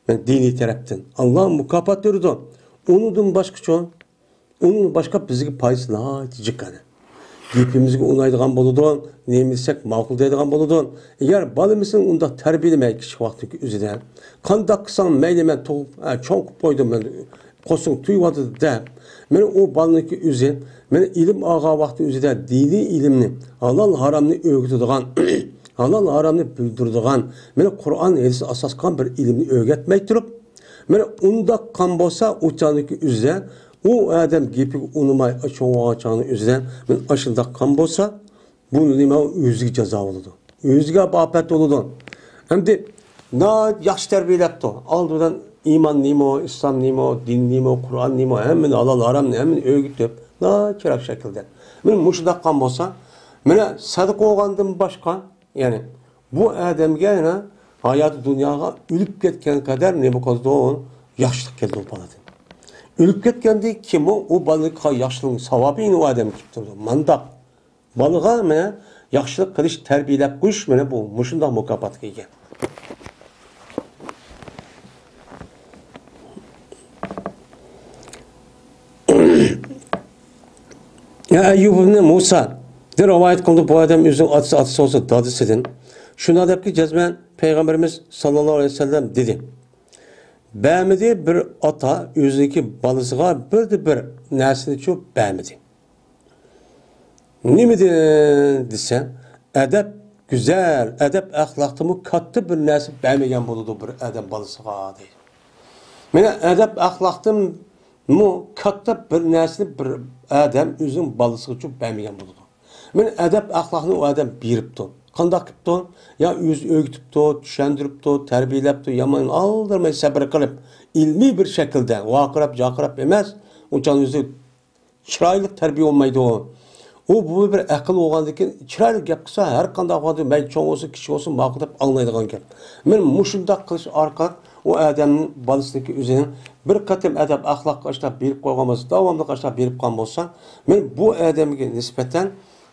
yani dini taraftan. Allah'ın mukafat veriyordu. Onudun başka çoğun, onun başka bizdeki payısı naticik yani. Gepimizge unaydıgan boludu, neymisek makul deydigan boludu. Eğer balımızın onda terbiyelemeyi kişi vakti üzerinden, kandak kısan meylemen çoğun koydum ben, kosun tuyuvadı de, ben o balındaki üzerinden, ben ilim ağa vakti üzerinden dini ilimni, halal haramını öğütüdüğün, halal haramını bildirdiğin, ben Kur'an hadisi asaskan bir ilimni öğretmek durup, ben onda kan bolsa uçağındaki üzerinden, o adam gibi unumay açığı açağını üzerinden, ben aşında kan bolsa, bunu nime özgü ceza oldu. Özgü afet oldu. Hem de yaxşı terbiyelepti. Aldıdan iman nimo, İslam nimo, din nimo, Kur'an nimo, hemen halal haram hemen öğütüp, kerak şekilde. Men muşundaq qan bolsa, mene sadık olgandan başqa, yani bu adamga yana hayatı dunyoga ölüp ketgan kadar ne bu qoldi, yaxshilik keldi o baladan. Ölüp ketganda kim o balığa yaxshilik savabini o adam kipti. Mandaq balığa mene yaxshilik qilish, tarbiyalab qo'yish mene bu mushundaq mukofotga ega. Ya Ayyub ibn Musa de rivayet kıldı bu adam özün atısı olsa dadısıdın. Şuna dep ki cezmen Peygamberimiz sallallahu aleyhi ve sellem dedi. Bämidi bir ata özündeki balısıga bir näsini çok bämidi. Nimidi dese edep güzel, edep ahlakımı kattı bir näsi bämegen boludu bir adam balısıga deydi. Mene edep ahlakım mu katta bir näsini bir adam özün balısıga çok bämegen boludu. Men edep ahlakını o adam beripdi. Qandaq qipdi? Ya öz ögütüpdi, düşendiripdi, terbiyelепdi, yaman aldırmay sabr qilib, ilmi bir şekilde vaqirab, jaqirab emas, o'chan o'zi chiroyli tarbiya olmaydi o. O bu bir aql olgandan chiroyli gap qilsa, har qanday odam may cho'ng olsa, kichik olsa maqtab anglaydigan gap. Men mushundaq qilish orqali o adamning balasiniki o'zining bir qatim adab axloq qashlab berib qo'ygan bo'lsa, davomli qashlab berib qo'ygan bo'lsa, men bu odamga nisbatan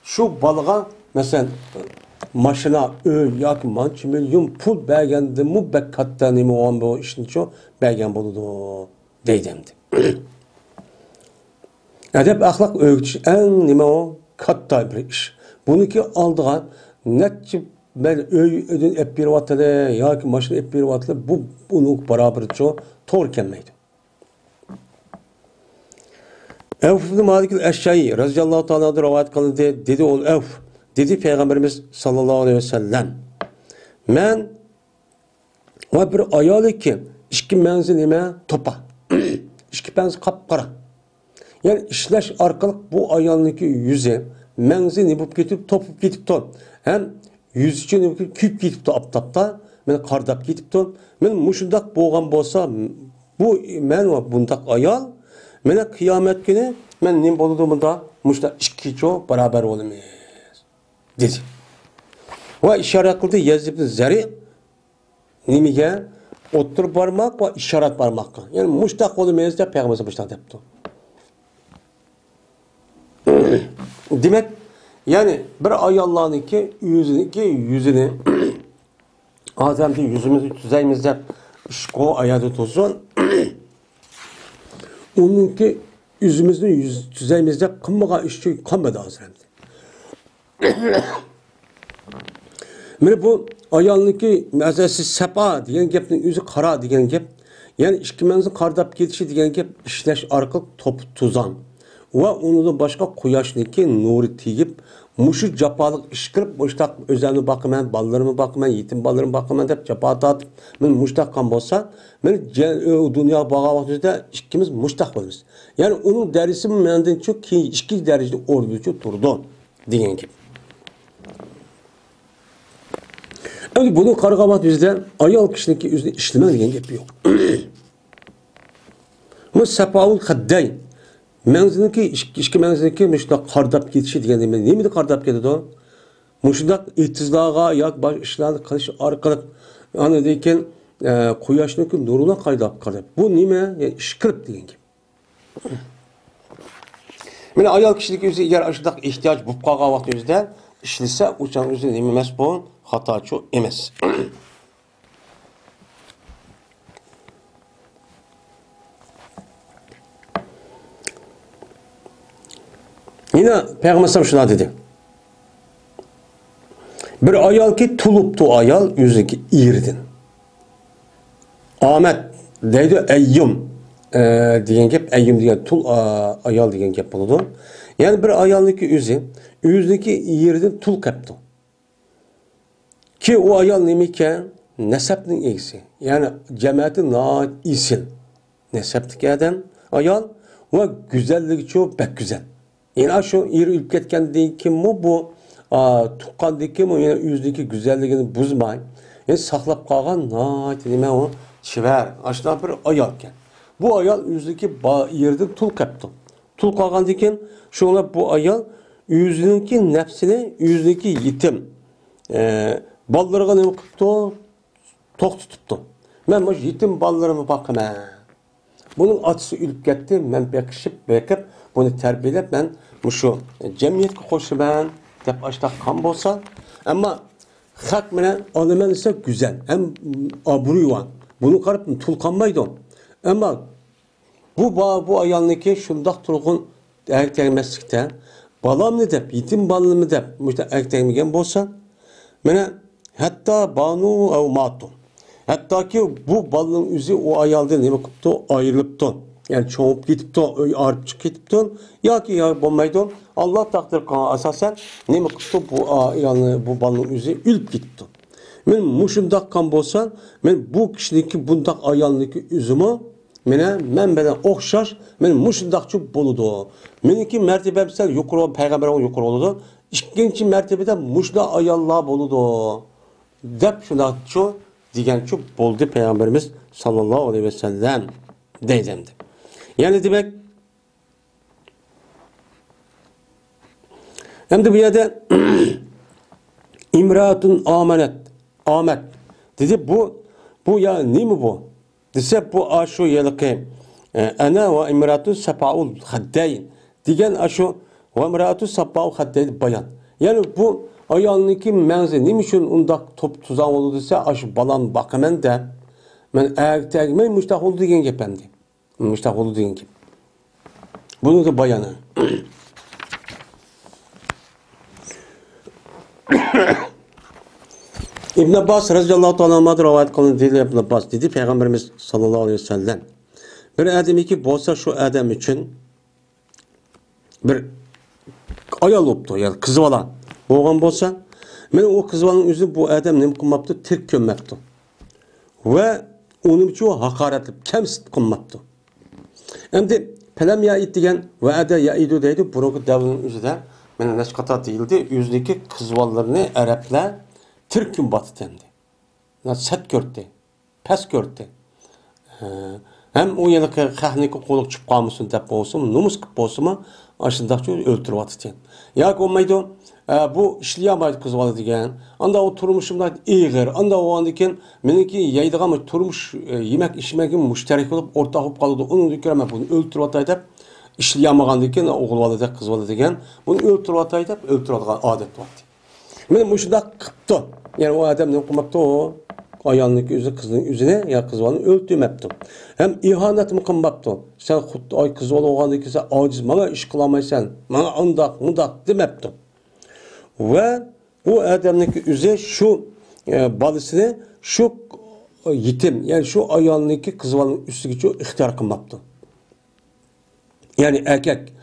şu balığa mesela maşına öl yoki mancha milyon pul berganda mu bek katta nima olgan bu ishni cho bergan bo'ladi deydimdi. Adab axloq o'rgatish eng nima o katta bir ish. Buniki oldiga necha ben öydün ep beryaptili yoki mashina ep beryaptili bu uni barobar cho to'g'ri kelmaydi. Evf ibn Malik el-Eşşai radıyallahu ta'ala rivayet kılındı. Dedi ol Evf. Dedi Peygamberimiz sallallahu aleyhi ve sellem. Men ve bir ayali ki iki menzil nime topa. İki menzil kapkara. Yani işleş arkalık bu ayalındaki yüze menzil ne bu getip topup getip ton. Hem yüz için ne bu küp getip to aptapta. Men kardap getip ton. Men muşundak boğan bolsa bu men ve bundak ayal mene kıyamet günü men nim bolduğumda muşta iki ço beraber olamiz dedi. Ve işaret kıldı Yazid ibn Zari nimige otur parmak ve işaret parmak. Yani muşta olamiz de Peygamberimiz muşta depti. Demek yani bir ayallarınki yüzünü adamın yüzümüzü düzeyimizde şko ayadı tozun onunki yüzümüzün düzeyimizde kımmağa işçi kalmadı hazırımdı. Mene bu ayalınki mezesi sepa diyen gepnin yüzü kara diyen gep yani işkimenzin kardap getişi diyen gep işleş arkalık top tuzan ve onu da başka kuyaşniki nuri tiyip muşu capalık işkirip muştak özelliğine bakımen, ballarımı bakımen, yetim ballarımı bakımen deyip capa atıp men muştak kan bolsa men dünya bağa vaktinde ikimiz muştak oluruz. Yani onun derisi menden çok ki iki derecede orducu durdu diyen gibi. Yani bunu kargavat bizde ayal kişinin yüzünde işleme diyen gibi yok. Bu sepavul kadday menziliki işki menziliki müşta kardap getişi diyen demek. Ne miydi kardap getdi o? Müşta itizlağa yak baş işlerini kılış arkalık yani deyken kuyaşniki nuruna kardap. Bu nime? Yani işkirip diyen gibi. Mene ayal kişilik yüzü eğer aşıdak ihtiyaç bu kağa vakti yüzde işlese uçan yüzü nime emas bu hata çok emas. Yine Peygamber şuna dedi. Bir ayal ki tuluptu ayal yüzündeki irdin. Ahmet deydi eyyum diyen gep eyyum diyen tul ayal diyen gep buludu. Yani bir ayalındaki yüzündeki irdin tul kaptı. Ki o ayal nemike nesepnin eksi. Yani cemaatin naat isil. Nesepteki adam ayal ve güzelliği çok pek güzel. Yani şu iri ülk etken kim mu bu tuqqandaki mu yani yüzdeki güzelliğini buzmay. Yani saklap kalgan naat nime o çiver. Aşağı bir ayalken. Bu ayal yüzdeki yerden tul kaptı. tul qolgandan keyin shunga bu ayol o'zininki nafsini, o'zininki yetim bolalarga nima qilibdi? To'xtatibdi. Men bu yetim bolalarımı boqaman. Buning otasi o'lib ketdi, men bekib, buni tarbiyalab, men shu jamiyatga qo'shiman deb ashta qon bo'lsa, ammo haq bilan olaman esa go'zal, ham obro'yvan. Buni qarab tulqanmaydi. Ammo bu ayolniki shundoq turg'un aytmaslikda, balamni deb, yetim balamni deb mushta aytmagan bo'lsa, mana hatto banu av matum. Hattoki bu balaning o'zi o ayoldan nima qilibdi? Ayrilibdi. Yani çoğup ketibdi, arib chiqib ketibdi yoki bo'lmaydi. Alloh taqdir qilgan asosan nima qilibdi? Bu ayolni, bu balaning o'zi o'lib ketibdi. Men mushundaq qilgan bo'lsa, men bu kishiniki bundaq ayolniki o'zimi men bilan o'xshash, men mushundaqchi bo'ladi. Meniki martabam sal yuqori, payg'ambarning yuqori bo'ladi. Ikkinchi martabada mushda ayollar bo'ladi. Deb shundaqchi deganchi bo'ldi payg'ambarimiz sallallohu alayhi vasallam deydi. Yani demek hem de bu yerde imratun amet dedi bu ya ne mi bu? Dese bu aşu yelki ana ve imratun sapaul haddayn diyen aşu ve imratun sapaul haddayn bayan. Yani bu ayolniki menzi nima uchun undaq top tuzan oldu dese aşu balan bakamen de men men mustahil degan gapamdi. Mustahil degan gap. Bunun da bayanı. İbn Abbas radıyallahu ta'ala anh'dan rivayet kılındı dedi İbn Abbas dedi Peygamberimiz sallallahu aleyhi ve sellem. Bir adam ki bolsa şu adam için bir ayol oluptu yani kız olan. Boğan bolsa men o kız olanın yüzü bu adam ne kılmaptı? Tirk kömmepti. Ve onun için o hakaretli, kemsit kılmaptı. Hem de Pelem ya ittigen ve ede ya idu deydi. Burunki devinin üzerinde bana neşkata değildi. Yüzdeki kızvallarını Araplar Türk gün batı temdi. Set gördü. Pes gördü. Hem o yılki kahniki koluk çıp kalmışsın dep olsun, numus kıp olsun mu aşındakça öldürüp atı tem. Ya olmaydı bu işleyemaydı kızvalı degen. Anda o turmuşumda iğir. Anda o andiken meniki yaydıgan turmuş yemek içmekin müşterek olup ortak olup kaldı. Onu dükkanıma bunu öldürüp ataydı. İşleyemağan deken oğulvalı da kızvalı degen. Bunu öldürüp ataydı. Öldürüp ataydı. Adet vardı. Men muşunda kıptı. Yani o adam ne kılmaptı o? Ayağındaki yüzü kızının yüzüne ya kızvalını öldürmepti. Hem ihanetimi kılmaptı. Sen ay kızvalı oğandaki sen aciz bana iş kılamaysan. Bana andak demepti. Ve o adamdaki yüzü şu balısını şu yetim yani şu ayağındaki kızvalının üstüne çok ihtiyar kılmaptı. Yani erkek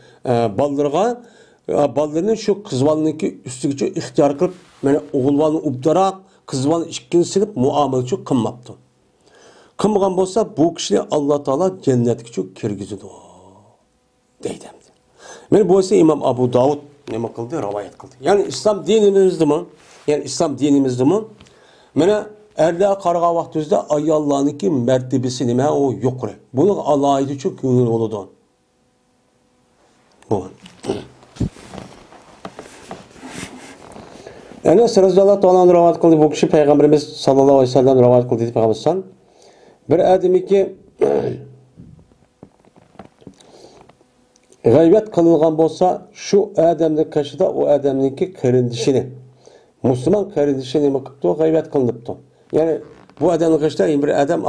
ballarının şu kızvalındaki üstüne çok ihtiyar kılıp yani oğulvalını ubdarak kızvalını işkini silip muamele çok kılmaptı. Kılmagan bolsa bu kişiyi Allah Teala cennetke çok kirgizidi deydi. Men bu ise İmam Abu Davud nima qildi? Rivoyat qildi. Yani İslam dinimizdimi? Yani İslam dinimizdimi? Mana erlar qarg'a vaqtida ayollarniki martabasi nima o yuqori. Buni alohida çok ko'ngil bo'ladi. Bu. Enes radhiyallohu ta'ala rivoyat qildi bu kishi payg'ambarimiz sallallohu alayhi vasallam rivoyat qildi deb payg'ambarimiz bir adamiki g'aybat qilingan bo'lsa shu odamning qashida u odamniki qarindishini musulmon qarindishini nima qilibdi g'aybat qilinibdi. Ya'ni bu odamning qashida bir odam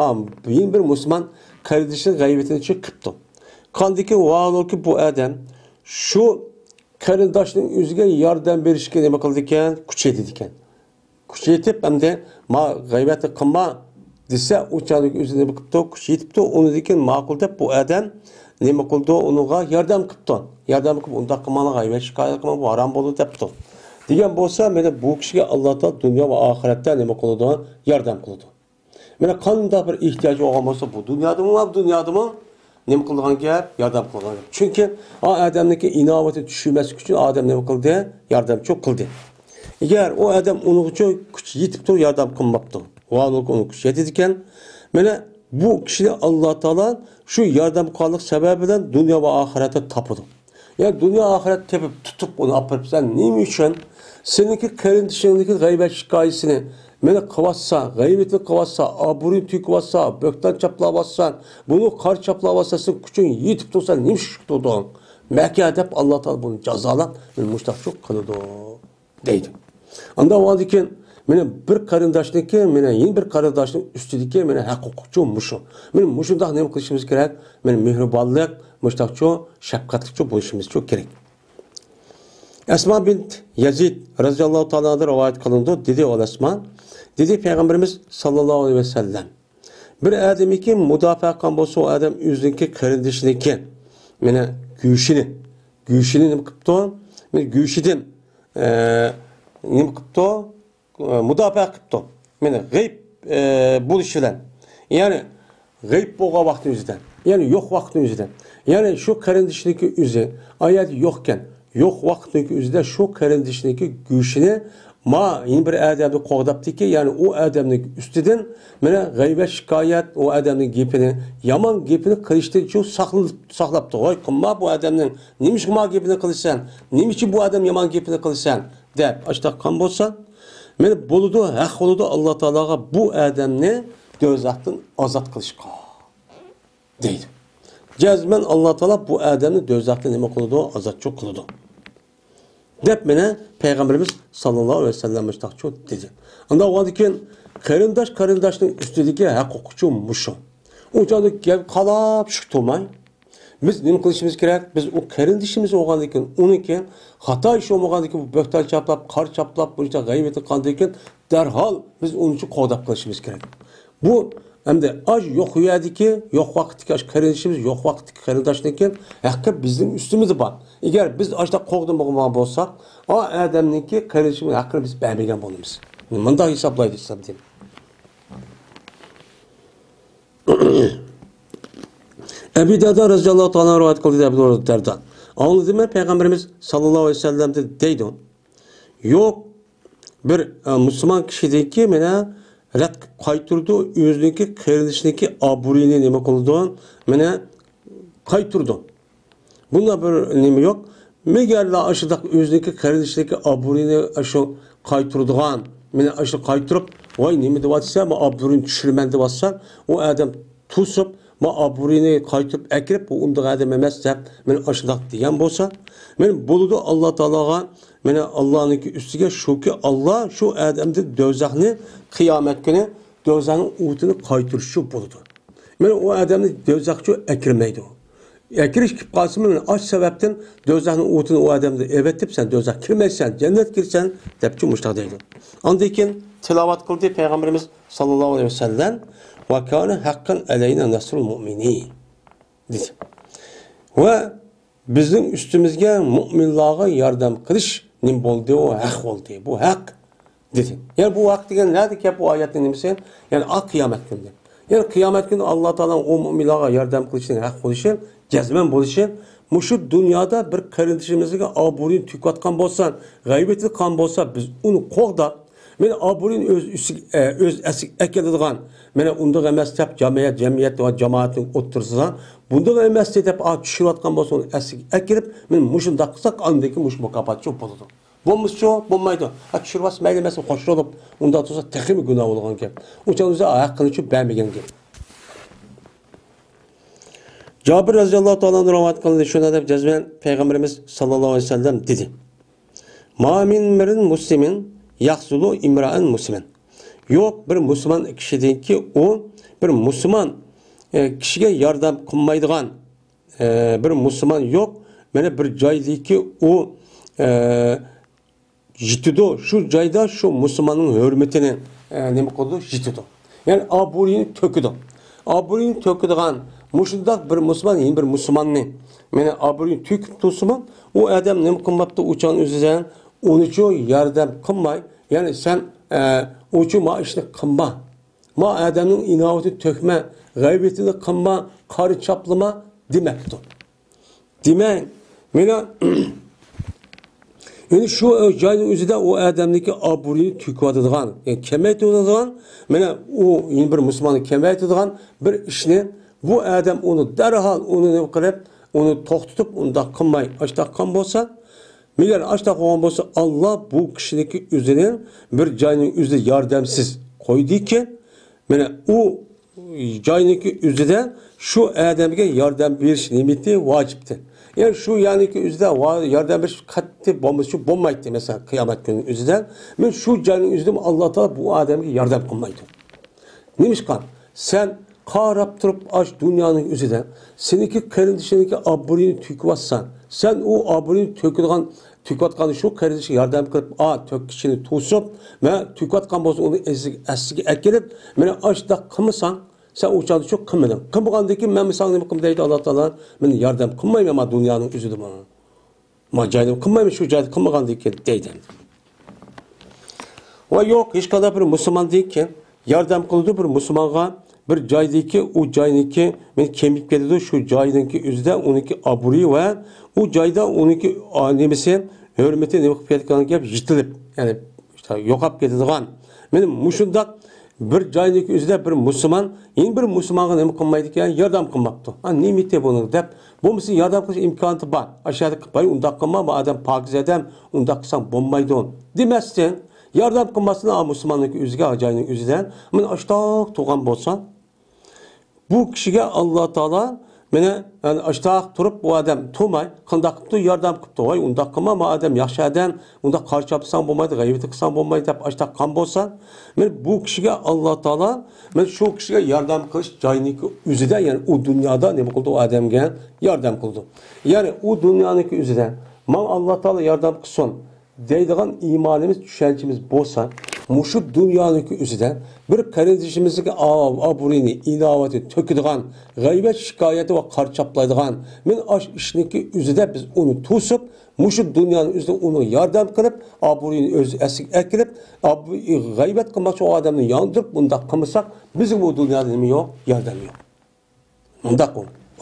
bir musulmon qarindishini g'aybatini chiqibdi. Qandiki va'loki bu odam shu qarindoshning o'ziga yordam berishga nima qildi ekan? Kuchaytirdi ekan. Kuchaytirib hamda ma g'aybat qilma desa o'chalik o'zini nima qilibdi? Kuchaytiribdi. Uni degan ma'qul deb bu odam nima qildi? Unuga yordam qilibdi. Yordam qilib unda qilmani g'aybat shikoyat qilma bu harom bo'ldi debdi. Degan bo'lsa, mana bu kishiga Alloh taolo dunyo va oxiratda nima qiladi? Yordam qiladi. Mana qanday bir ehtiyoji bo'lgan bo'lsa bu dunyodami? Nima qilgan gap? Yordam qilgan. Chunki o odamniki inovati tushunmas uchun odam nima qildi? Yordam çok qildi. Agar o odam uni uchun kuch yetibdi, yordam qilmabdi. Va uni kuch yetdi ekan, mana bu kishini Alloh taolo shu yordam qilganlik sababidan dunyo va oxiratda topadi. Yani dünya ahiret tepip tutup onu apırıp sen neyim için seninki kardeşindeki gaybet şikayesini meni kıvatsa, gaybetini kıvatsa, aburun tüy kıvatsa, bökten çaplavazsan, bunu kar çaplavazsasın küçüğün yitip dursan neyim şık durduğun. Mekke edip Allah Teala bunu cazalap, meni muştak çok kılıdı deydi. Anda o adıken meni bir karındaşdaki, meni yeni bir karındaşın üstüdeki meni hak hukukçu muşu. Meni muşundak neyim kılışımız gerek, meni mihriballık, muştakçu, şefkatlikçu buluşumuz çok gerek. Esma bint Yazid radıyallahu ta'ala rivayet kılındı. Dedi o Esma. Dedi Peygamberimiz sallallahu aleyhi ve sellem. Bir adamı ki müdafaa kan bolsa o adam yüzündeki kardeşindeki mene güyüşini ne kıptı? Mene güyüşidin ne kıptı? Müdafaa kıptı. Mene gayb buluşulan. Yani gayb boğa vakti yüzünden. Yani yok vakti yüzünden. Yani şu kardeşindeki yüzü ayet yokken yok vaktindeki üzerinde şu kardeşindeki güçünü ma yine bir adamı qoğdaptı ki yani o adamın üstüden mene gaybet şikayet o adamın gepini yaman gepini kılıştığı için saklaptı. Oy kımma bu adamın neymiş kımma gepini kılışsan neymiş bu adam yaman gepini kılışsan deyip açta kan bolsa mene buludu hak oludu Allah Teala'ga bu adamını dözaktan azat kılışqa deydi. Cezmen Allah Teala bu adamı dözaktan nima kılıdı azatçı kılıdı. Dep mene Peygamberimiz sallallahu aleyhi ve sellem müstakçı dedi. Anda o adıken karındaşın üstündeki hak hukukçu muşu. O canı gel kalap şıktolmay. Biz nima kılışımız gerek? Biz o karındaşımız oğandıken onunki hata iş olmağandıken bu böktal çaplap, kar çaplap, bu işte gaybeti kandıyken derhal biz onun için qoğdap kılışımız gerek. Bu hem de az yok uyardı ki yok vakti az kardeşimiz yok vakti kardeşinken hakkı bizim üstümüzde var. Eğer biz açta qoğdum olmayan bolsak o adamınki kardeşimiz hakkını biz beğenmegen bolumuz. Mında hesaplaydı hesap diyeyim. Ebu Derda radıyallahu ta'ala rivayet kıldı Ebu Derda. Anladı mı Peygamberimiz sallallahu aleyhi ve sellem de deydi. Yok bir Müslüman kişideki mene ret kaytırdı özündeki kardeşindeki aburini nime kıldı mene kaytırdı. Bunda bir nime yok. Megerla aşıdak özündeki kardeşindeki aburini aşı kaytırdığan mene aşı kaytırıp vay nime de vatsa ma aburini düşürmen de vatsa o adam tusup ma aburini kaytırıp ekirip bu unda adam emas dep mene aşıdak diyen bolsa men buludu Allah Teala'ga mene Allah'ın üstüge şu ki Allah şu adamda dözakni kıyamet günü dözakın uğutunu kaytırışı buludu. Mene o adamda dözakçı ekirmeydi o. Ekiriş kip kalsın mene aç sebepten dözakın uğutunu o adamda evet deyip sen dözak kirmeysen cennet girsen depçi muştadaydı. Andayken tilavat kıldı Peygamberimiz sallallahu aleyhi ve sellem ve kâne hakkan aleyna nasrul mu'minin dedi. Ve bizim üstümüzge müminlığa yardım kılış nim boldu o hak oldu. Bu hak dedi. Yani bu hak degen nerede ki bu ayetin nimisi? Yani kıyamet günü. Yani kıyamet günü Allah Teala o müminlığa yardım kılışın hak oluşu, cezmen boluşu. Muşu dünyada bir kardeşimizge aburin tükatkan bolsan, gaybetli kan bolsa biz onu qoğda men aburin öz ekedidigan mene unda emas dep cemiyet ve cemaatin otursa bunda emas dep düşürüatkan bolsa onu ekirip men muşundaq qilsak andaki muş mukafat boludu. Bolmuşçu bolmaydı. Düşürvas mayli emas qoşur olup unda tursa texmi günah bolgan gep. Uçanıza hakkını üçün bermegen gep. Cabir radıyallahu ta'ala rivayet kıldı şuna dep cezmen Peygamberimiz sallallahu aleyhi ve sellem dedi. Ma min mirin muslimin yaxsulu imra'an muslimin. Yok bir Müslüman kişiden ki o bir Müslüman kişiye yardım kılmaydıgan bir Müslüman yok. Mene bir joyda ki o jitido şu joyda şu Müslümanın hürmetini nima qildi jitido. Yani aburini töküdü. Aburini töküdügan muşundaq bir Müslüman yeni bir Müslümanni mene aburini töküp tutsa o adam nima qilmapti uçan o'zidan onu yardım kılmay. Yani sen uçu ma işte kılma. Ma adamın inaveti tökme, gaybetini kılma, karı çaplama demektir. Demek, yani şu cayın özüde o adamdaki aburini tükvadıdığan, yani kemeytidiğan, o yeni bir Müslümanın kemeytidiğan bir işini bu adam onu derhal onu ne kılıp onu to'xtatib unda qilmay açtaqan bo'lsa, Meğer açtaq olan bolsa Allah bu kişideki üzerine bir cayının üzerine yardımsız koydu ki mana o cayındaki üzerine şu adamga yardım veriş nimeti vacipti. Yani şu yanındaki üzerine yardım veriş kattı bombası şu bombaydı mesela kıyamet günü üzerine. Men şu cayının üzerine Allah Teala bu adamga yardım kılmaydı. Neymiş kan? Sen qarab turib aç dünyanın üzerine seninki kardeşiniki aburini tükvatsan sen o aburini tükvatkanı şu kardeşi yardım kılıp tök kişini tusup ve tükvatkan bolsa onu esiga ekilip meni açta kımısan sen uçanı çok kımıdın. Kımıgandaki men misan nima qım deydi Allah Taala meni yardım kılmayım ama dünyanın üzerine bana. Ma caydım kılmayım şu caydı kımıgandaki deydi. Ve yok hiç kadar bir Müslüman değil ki yardım kıldı bir Müslümana bir caydaki o caydaki men kemik geldi şu caydaki üzde onunki aburi ve o cayda onunki nemesi hürmeti ne qilib ketgan gap yitilib yani işte yo'qolib ketadigan men mushundoq bir joydagi o'zida bir musulmon yana bir musulmonga nima qilmaydi ekan yordam qilmoqdi nimati buni deb bo'lmasa yordam qilish imkoniyati bor ashyoda qilmay undoq qilma bu odam pokiz odam undoq qilsang bo'lmaydi demasdan yordam qilmasdan musulmonning o'ziga joyning o'zidan men ashtoq tug'an bo'lsa bu kishiga Alloh taolo meni yani açtaq turib bu adam to'may qanday qilibdi yordam qilibdi voy undoq qilma bu odam yaxshi odam undoq qarshi chopsang bo'lmaydi g'aybati qilsang bo'lmaydi deb açtaq qilgan bo'lsa men bu kishiga Alloh taolo men shu kishiga yordam qilish joyiniki o'zida ya'ni u dunyoda nima qildi u odamga yordam qildi ya'ni u dunyoniki o'zida men Alloh taolo yordam qilsin deydigan iymonimiz tushunchimiz bo'lsa mushu dunyoniki o'zida bir qarindishimizga aburini inovati to'kadigan g'aybat shikoyati va qarchaplaydigan men ash ishniki o'zida biz uni to'sib mushu dunyoning o'zida uni yordam qilib aburini o'zi asiga akilib g'aybat qilmoqchi odamni yondirib bundoq qilmasak bizim bu dunyoda nima yo'q yordam yo'q bundoq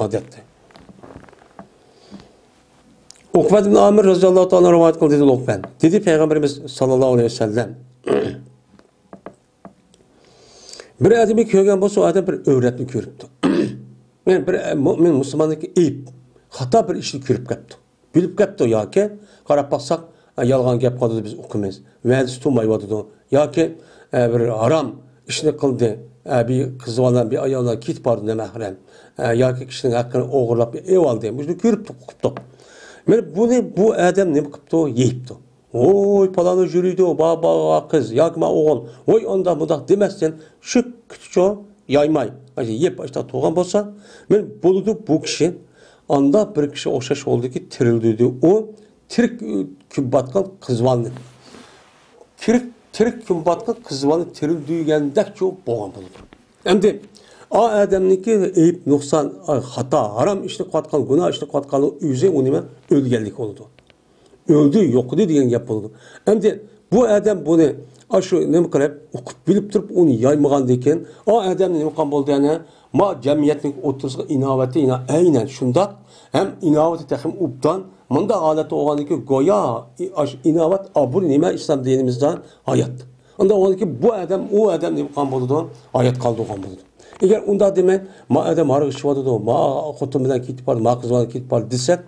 odatda Ukbat ibn Amir radıyallahu ta'ala rivayet kıldı dedi Ukbat. Dedi Peygamberimiz sallallahu aleyhi ve sellem. Bir adamı görgen bolsa o adam bir öğretni görüptü. Yani bir mümin Müslümandaki eyip hata bir işni görüp kaptı. Bilip kaptı ya ki qarab baksak yalgan gap qoldi biz okumayız. Va'dis tutmayıptı. Ya ki bir haram işni qildi. Bir kız olan bir ayollar kit bardı ne mahrem. Ya ki kişinin hakkını o'g'irlab ev aldı. Biz görüp uqibdi. Men bu adam nima qilibdi yeyibdi. Oy palani yuriydi baba qiz yoki ma o'g'il. Oy onda bundoq demasdan shu kutcho yaymay. Yeb ashta to'g'an bo'lsa, men bo'ldi bu kishi onda bir kishi o'xshash bo'ldiki tirildi. O tirik kumbatgan qizvonni. Tirik kumbatgan qizvonni tirildiygandak cho'p bo'lgan bo'ldi. Endi o adamniki eyib nuqson xato harom ishni qilayotgan gunoh ishni qilayotgan o'zi u nima o'lganlik bo'ldi o'ldi yo'qdi degan gap bo'ldi endi bu odam buni shu nima qilib o'qib bilib turib uni yaymagan ekan o odam nima qilgan bo'ldi yana ma jamiyatning o'rtasiga inovati aynan shundoq ham inovati taxim ubdan bunda holat bo'lganiki go'yo inovat abur nima islom dinimizda hayot unda ki bu odam u odam nima qilgan bo'ldi hayot qoldirgan bo'ldi Eğer onda demek, ma adam harı işvadı da, ma xotin bilen kitip var, ma kız bilen kitip var desek,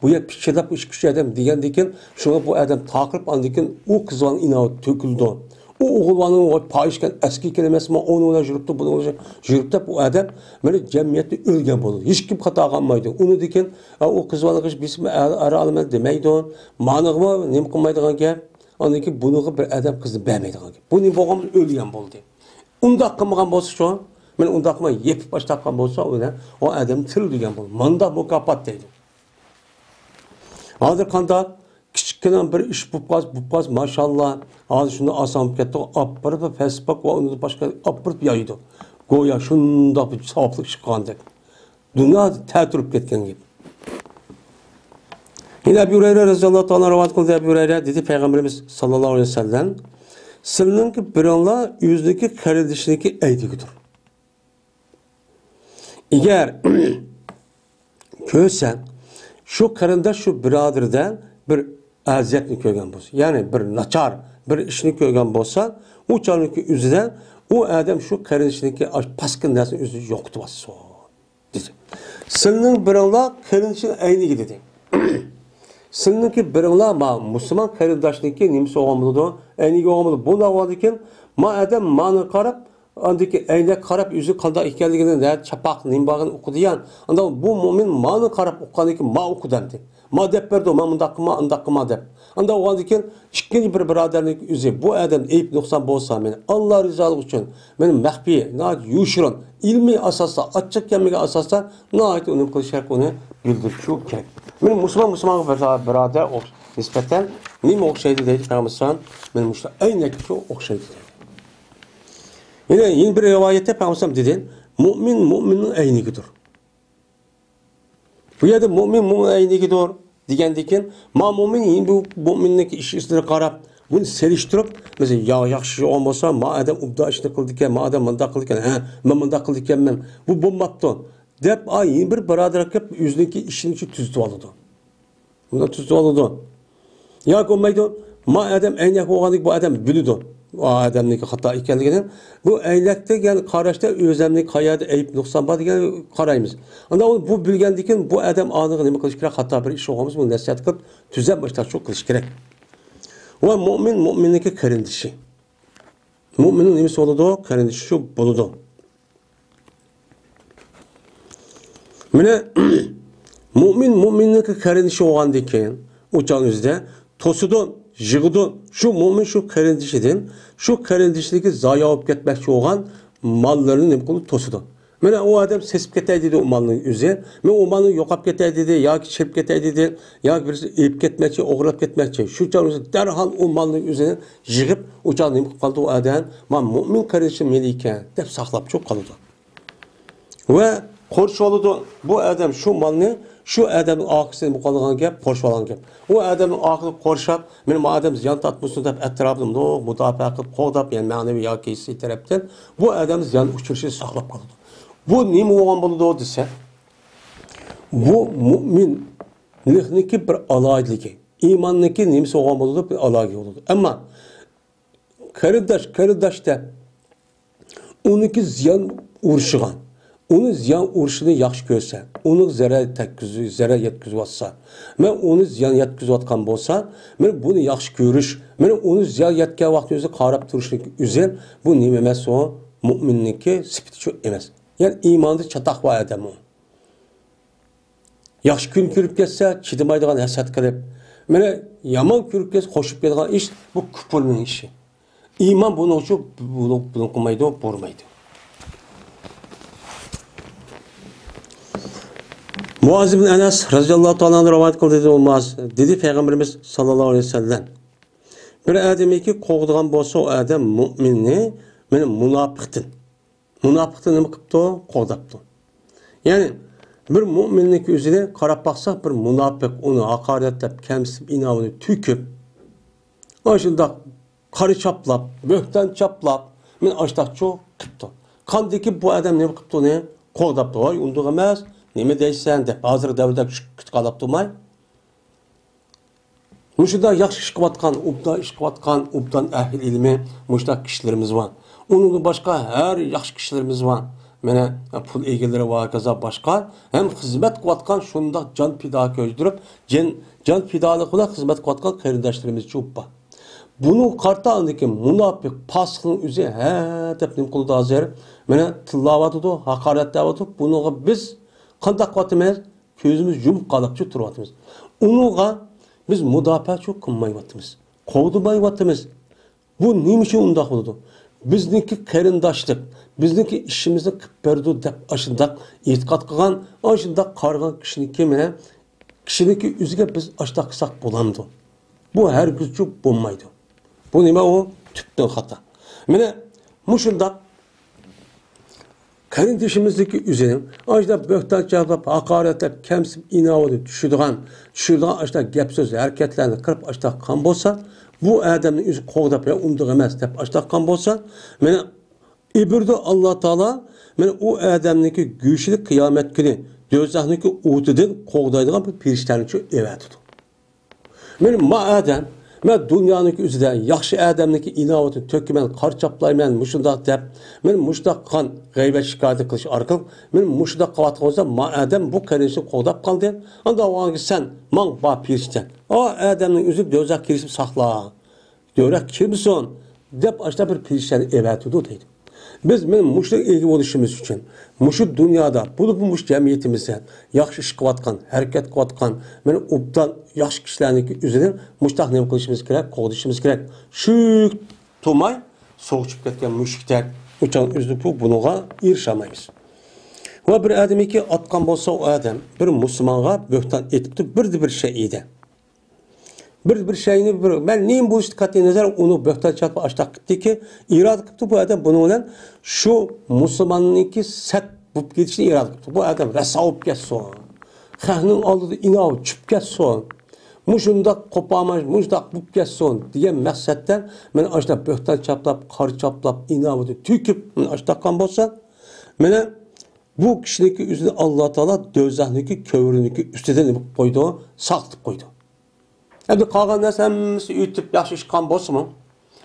bu ya piçirlap iş güçlü adam diyen diken, şuna bu adam takip andiken o kız bilen inavat töküldü. O oğulvanın o payışken eski kelimesi ma onu ona jürüptü, bunu ona jürüptü bu adam böyle cemiyette ölgen buldu. Hiç kim hata kalmaydı. Onu diken o kız bilen kız bizim ara almadı demeydi. Manıgıma nem kılmaydıgan gap. Andaki bunu bir adam kızı beğenmeydigan gap. Bu ne boğam ölgen buldu. Unda kılmagan bolsa şu Men undaqma yepib başlaqan bolsa o adam tirilgan bo'ldi. Manda mukofot deydi. Hozir qanday kichkina bir ish bo'lib mashallah. Hozir shuni oson bo'lib ketdi. Opirib Facebook va uni boshqa opirib yoydi. Go'yo shundoq bir savoblik chiqqandek. Dunyo ta'tirib ketgan gap. Yine Ebu Hureyre radıyallahu ta'ala rivayet kıldı Ebu Hureyre dedi Peygamberimiz sallallahu aleyhi ve sellem. Sizninki birinla yüzdeki kardeşiniki eydigidir. Eğer görsen şu karında şu biraderden bir aziyetini görgen bolsa, yani bir naçar bir işini görgen bolsa, o çalınki üzerinde o adam şu kardeşiniki paskın dersin üzü yoktu bası. Senin birinla kardeşin aynı dedi. Seninki birinla ma Müslüman kardeşinki nimsi olmalı, aynı olmalı. Bu da vardı ki ma adam manı karab, andaki aynı karab yüzü kanda ikenliğinden de çapak nimbağın okuyan. Anda bu mümin manı karab okuyanki ma okudandı. Ma dep berdi, ma mundakma dep. Anda o vardı ki çıkınca bir biraderlik yüzü bu adam eyip noksan bolsa beni Allah rızalığı için benim mehbi, naat yuşurun ilmi asasla açık kemike asasla naat onu kılışarak onu bildirçu kek. Benim Müslüman birader nispeten neyim okşaydı dedi Peygamber benim Müslüman aynı kişi okşaydı dedi. Yine bir rivayette Peygamber dedi müminin aynıdır. Bu yerde mümin aynıdır. Degендeki ma mümin bu müminlik iş üstüne qarab bunu seliştirip mesela ya yaxşı olmasa ma adam ubda işini qildikan ma adam mında qildikan ha men mında qildikan men bu bo'lmabdi deb ay bir birodar kelib o'ziniki ishini tuzitib oladi. Buni tuzitib oladi. Ya ko'maydi ma adam aynak bo'lgandek bu adam biladi. O adamniki xato ekanligini bu aylakda yani qarashda o'zimning qayerda ayb nuqson bor degan qaraymiz. Unda bu bilgandan bu adam aniq nima qilish kerak, xato bir ish olganmiz, buni nasihat qilib tuzab boshqa shu qilish kerak. Va mu'minniki qarindishi. Mu'minning nimasi bo'ladi? Qarindishi shu bo'ladi. Mana mu'minniki qarindishi bo'lgandan keyin o'chog'ingizda to'sidi yığıdı, şu mümin şu karindişidin, şu karindişideki zaya olup ketmekçi olan mallarını ne kulu tosudu. Mene o adam sesip ketey dedi o malının yüzü, men o malını yokap ketey dedi, ya çirip ketey dedi, ya birisi eyip ketmekçi, oğurlap ketmekçi. Şu çağırısı derhal o malının yüzüne yığıp, o çağırını kaldı o adam, ma mümin karindişi melike, dep saklap çok kalıdı. Ve korşu oldu, bu adam şu malını, şu adamın akısını bu kalıgan gap, korşu olan gap. O adamın akını korşap, benim adam ziyan tatmışsın dep etrafını müdafaa qilib, qo'dab, yani manevi ya keysi taraftan bu adam ziyan uçuruşu saklap kalıdı. Bu nima olgan bo'ladi desa, bu mu'minlikniki bir alaytligi, iymonniki nimasi olgan bo'ladi bir alaytligi bo'ladi. Ammo qarindoshda uniki ziyan urushigan onu ziyan uruşunu yaxşı görsə, onu zarar yetkiziyotsa, men onu ziyan yetkiziyotgan bolsa, men bunu yaxşı görüş, men onu ziyan yetken vaqt özü qarab turishlik üzər, bu nima emas o mu'minniki sifati shu emas. Yani imanı çataq var adam o. Yaxşı kun ko'rib ketsa, chidamaydigan hasad qilib, mana yomon ko'rib ketsa, qo'shib ketadigan ish bu kufrning ishi. İman bunu uchun bunu qilmaydi, bormaydi. Muaz ibn Enes radıyallahu ta'ala rivayet kıldı olmaz. Dedi Peygamberimiz sallallahu aleyhi ve sellem. Bir adamı ki kovduğun bolsa o adam müminni, benim münafıktın. Münafıktın nima qilibdi? Kovdaptı. Yani bir müminlik üzerine qarab baksak bir münafık onu hakaretlep, kemsip, inavını tüküp, aşında karı çaplap, böhten çaplap, men aştaq çok qilibdi. Kandaki bu adam nima qilibdi ne? Kovdaptı. Vay unduq emas. Nima deysan deb hozir davrda qalab turmay. Muşda yaxshi ish qilayotgan, ubdan ahli ilmi muşda kishilarimiz bor. Onun başqa her yaxshi kishilarimiz bor. Mana pul egalari va kaza başqa hem xizmat qilayotgan shunda jon fido ko'ydirib, jon fidolik bilan xizmat qilayotgan qarindoshlarimiz ko'p bor. Bunu qartandiki munofiq pasxning o'zi ha deb nim qildi hozir. Mana tillavatidu, haqoratlavatidu. Buniga biz qandaq qilyapmiz? Ko'zimiz yumib qolibchi turyapmiz. Unuga biz mudofaa çok qilmayapmiz. Qovdirmayapmiz. Bu nima uchun undaq bo'ldi? Bizniki qarindoshlik, bizniki ishimizni qilib berdi deb ashundaq e'tiqod qilgan, ashundaq qarg'an kishiniki o'ziga biz ashtaq qilsak bo'lamdi. Bu hargizchi bo'lmaydi. Bu nima o? Tüpten xato. Mana mushundaq karindişimizdeki üzerine ajda böhtan çağırıp, hakaretlep, kemsip, inavını düşürdüğün ajda gep söz hareketlerini kırıp ajda kan bolsa, bu adamın yüzü kovdap ya umduğu emez dep ajda kan bolsa, mene ibirde Allah Teala mene o adamdaki güçlü kıyamet günü dözahniki uğutudan kovdaydıgan bir pirişlerini çok evet tutu. Mene ma adam Men dünyaniki üzerinde yaxşı adamniki inovatini tökümen, qarchaplayman, mushundaq deb, men mushundaq qan g'aybet shikoyat qilish orqali, men mushundaq qilayotgan bo'lsam, ma adam bu qilishni qo'dab qoldi. Unda o'nga sen mang ba pirishdan. O adamning o'zi do'zax kirishib saqla. Do'rak kimson deb ashta bir pirishdan evatudi deydi. Biz men muşluq ega bo'lishimiz uchun, mushu dunyoda, bu mush jamiyatimizda yaxshi ish qilayotgan, harakat qilayotgan, men obdan yaxshi kishilarniki o'zidan mushtaq nima qilishimiz kerak, qo'dishimiz kerak. Shu tomay so'chib ketgan mushuklar uchun o'zi bunga erishamaymiz. Va bir odamiki otgan bo'lsa, o odam bir musulmonga bo'xton etibdi, bir şey edi. Bir şeyini ben neyim bu işte katı nazar onu böhtan çarpı açtak gitti ki irad kıptı bu adam bunu olan şu Müslümanınki set bu gidişini irad kıptı. Bu adam resaup geçsin. Xahının aldığı inav çıp geçsin. Muşunda kopamaj, muşda bu geçsin diye meksetten ben açta böhtan çaplap, kar çaplap, inavı tüküp açtak kan bolsa bana bu kişininki üzerine Allah Teala dözahniki kövrüniki üsteden koydu, saktıp koydu. Hem de kalgan narsa hemmisi ütüp yaxşı işkan bolsa mı?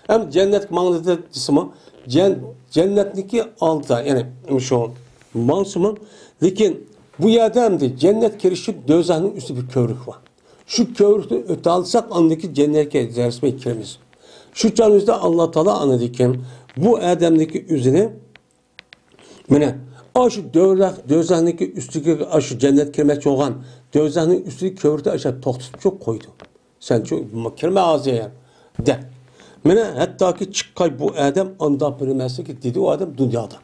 Hem cennet mağnıda disi mi? Cennetniki aldı yani şu mağnısı mı? Lakin bu yerde hem de cennet kirişi dözahının üstü bir kövrük var. Şu kövrükten öte alsak andaki cennetke zeresime kiremiz. Şu canımızda Allah Teala anladı ki bu adamdaki üzerine mene şu dözahındaki üstüki şu cennet kirmek olan dözahının üstüki kövrükte aşağı toktup çok koydu. Sen çok kirme ağzıya de. Mene hatta ki çıkkay bu adam anda bilmezse ki dedi o adam dünyada.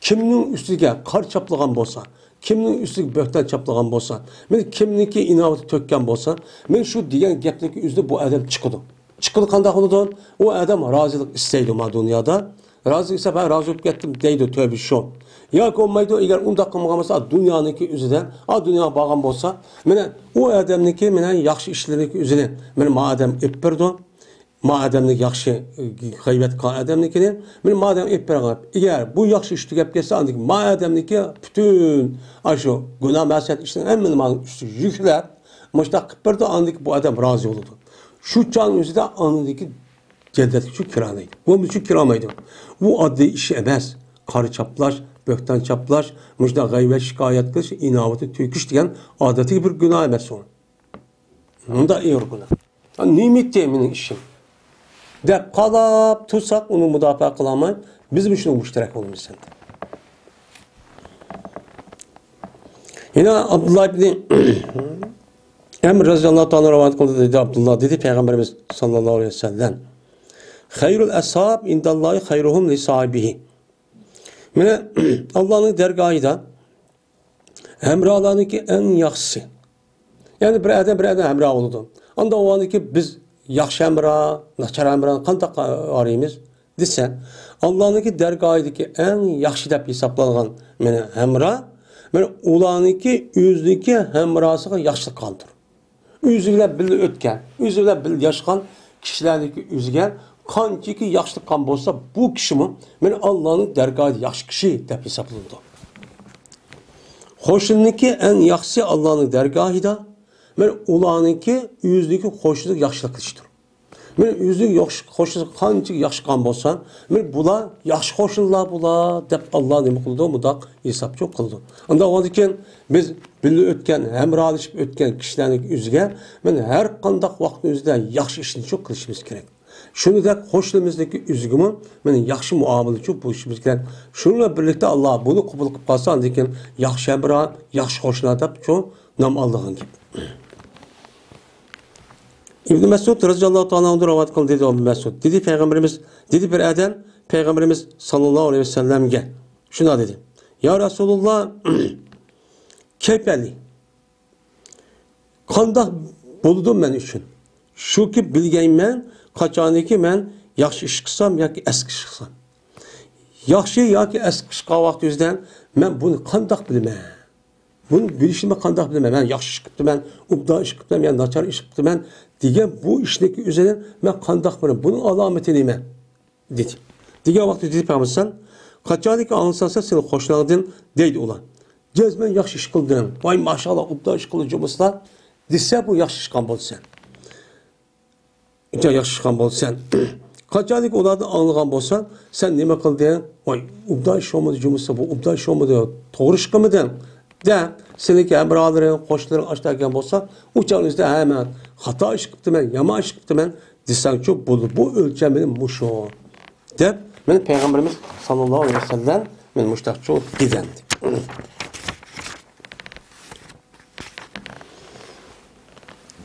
Kiminin üstüge kar çaplagan bolsa, kiminin üstüge böhtan çaplagan bolsa, men kimninki inavatı tökken bolsa, men şu diyen gepniki üzde bu adam çıkıdı. Çıkıdı kandak oldu. O adam razılık isteydi ma dünyada. Razı ise ben razı olup gittim deydi tövbe şu. Ya olmaydı eğer 10 dakika mıqamasa dünyanınki üzüden, dünya bağın bolsa, mene o adamniki mene yaxşı işlerinki üzüden, mene ma adam epperdi, ma adamniki yaxşı gıybet qan adamnikini, mene ma adam epperdi. Eğer bu yaxşı işti gep gelse andik ma adamniki bütün aşu günah mesiyet işlerin en minimal üstü yükler, muşta epperdi andik bu adam razı oldu. Şu can üzüde anındaki cennet şu kiranaydı. Bu müşük kiramaydı. Bu adli işi emez. Karı çaplaş, böhtan çaplaş, müşda gayvet şikayet kılış, inavatı tüküş diyen adeti bir günah emez sonra. Onda iyi günah. Nimet teminin işim. Dep kalap, tutsak onu müdafaa kılamayın. Bizim için müşterek olmuş sende. Yine Abdullah ibn Emr radıyallahu ta'ala rivayet kıldı dedi Abdullah dedi Peygamberimiz sallallahu aleyhi ve sellem. Hayrul ashab indallahi hayruhum li sahibihi. Mene Allah'ın dergahında emralarındaki en yaxşısı. Yani bir adam emra oldu. Anda o anki biz yaxşı emra, naçar emra qandaq arayımız desen Allah'ınki dergahındaki en yaxşı deb hesaplanğan mene emra, mene ulanınki özünki emrasıga yaxşılık qaldır. Özüyle bil ötken, özüyle bil yaşayan kişilerdeki özüge qanchaki yaxşılık qan bolsa bu kişi mi? Men Allah'ın dergahı yaxşı kişi deb hesaplandı. Xoşuniki en yaxşısı Allah'ın dergahıda. Men ulanınki özündeki xoşluk yaxşılık qilishdir. Men özündeki xoşluk qancha yaxşı qan bolsa, men bular yaxşı xoşunlar bular deb Allah nima qildi? Mudaq hesapçı qildi. Unda o'ziken biz birga o'tgan, hamrohlashib o'tgan kishilarning o'ziga men har qanday vaqt o'zida yaxshi ishni çok qilishimiz kerak. Shuningdek, qo'shnimizdagi o'zigimi meni yaxshi muomalachi bo'lishimiz kerak. Shuningla birlikda Alloh buni qabul qilib qolsa, lekin yaxshi hamroh, yaxshi qo'shnilar deb shu nom olgan gap. İbn Mesud radıyallahu ta'ala anhu rivayet kıldı dedi İbn Mesud. Dedi Peygamberimiz, dedi bir adam Peygamberimiz sallallahu aleyhi ve sellem'e şuna dedi. Ya Resulullah keypeli. Kandak buldum ben üçün. Şu ki bilgeyim ben, kaçaniki ben yaxşı iş qılsam yoki eski iş qılsam. Yaxşı yoki eski iş qilgan vaqt o'zidan men buni qandoq bilaman? Buni bilishimni qandoq bilaman? Men yaxshi ish qilibman, ubda ish qilibman, men nachar ish qilibman degan bu ishniki o'zidan men qandoq bilaman? Buning alomati nima? Dedi. Degan vaqt dedi Payg'ambar qachoniki anglasa seni qo'shnilardan deydi ular. Jazman yaxshi ish qildim. Voy maşallah ubda ish qilib jumuslar desa bu yaxshi ish qilgan bo'lsa. yaxshi chiqqan bo'lsan, qanchalik ularni anglagan bo'lsan, sen nima qilding? Voy, ubday shomidi jumisi bu, ubday shomidi, to'g'ri ish qilmading. De, seniki birodaring, qo'shnilaring ashtagan bo'lsa, u chog'ingizda men xato ish qilibman, yomon ish qilibman desangchi, bu o'lcham mening mushu. Deb, men payg'ambarimiz sallallohu alayhi vasallam men mushtaqcho degan.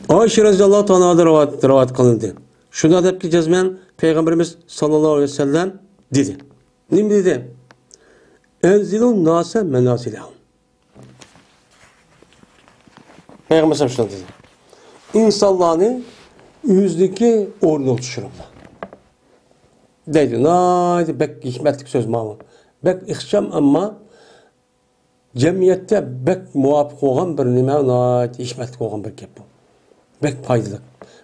Ayşe radhiyallohu ta'ala rivoyat qilindi. Shunda debki jazman payg'ambarimiz sallallohu alayhi vasallam dedi. Nima dedi? Enzilun nasa manazilahum. Peygamber şunu dedi. İnsanlarını yüzdeki ornu düşürürler. Dedi, naydi, bek hikmetlik söz mamı. Bek ihşam ama cemiyette bek muvafiq olan bir nime, naydi, hikmetlik olan bir gep bu. Bek faydalı.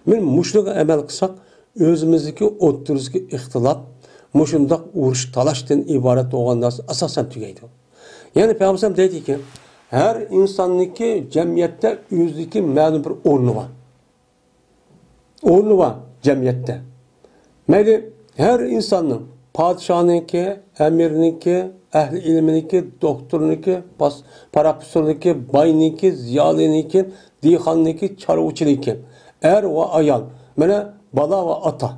Men muşluğa emel kısak, özümüzdeki oturuzdaki ihtilat, muşundak uğruş talaştan ibaret olan nasıl asasen tügeydi. Yani Peygamber dedi ki, her insanniki cemiyette yüzdeki ma'lum bir o'rni var. O'rni var cemiyette. Mayli her insanın padişahınki, emirniki, ehli ilminiki, doktorniki, parapusurniki, bayniki, ziyaliniki, dihanniki, çarvuçiniki, er ve ayal, mene bala ve ata.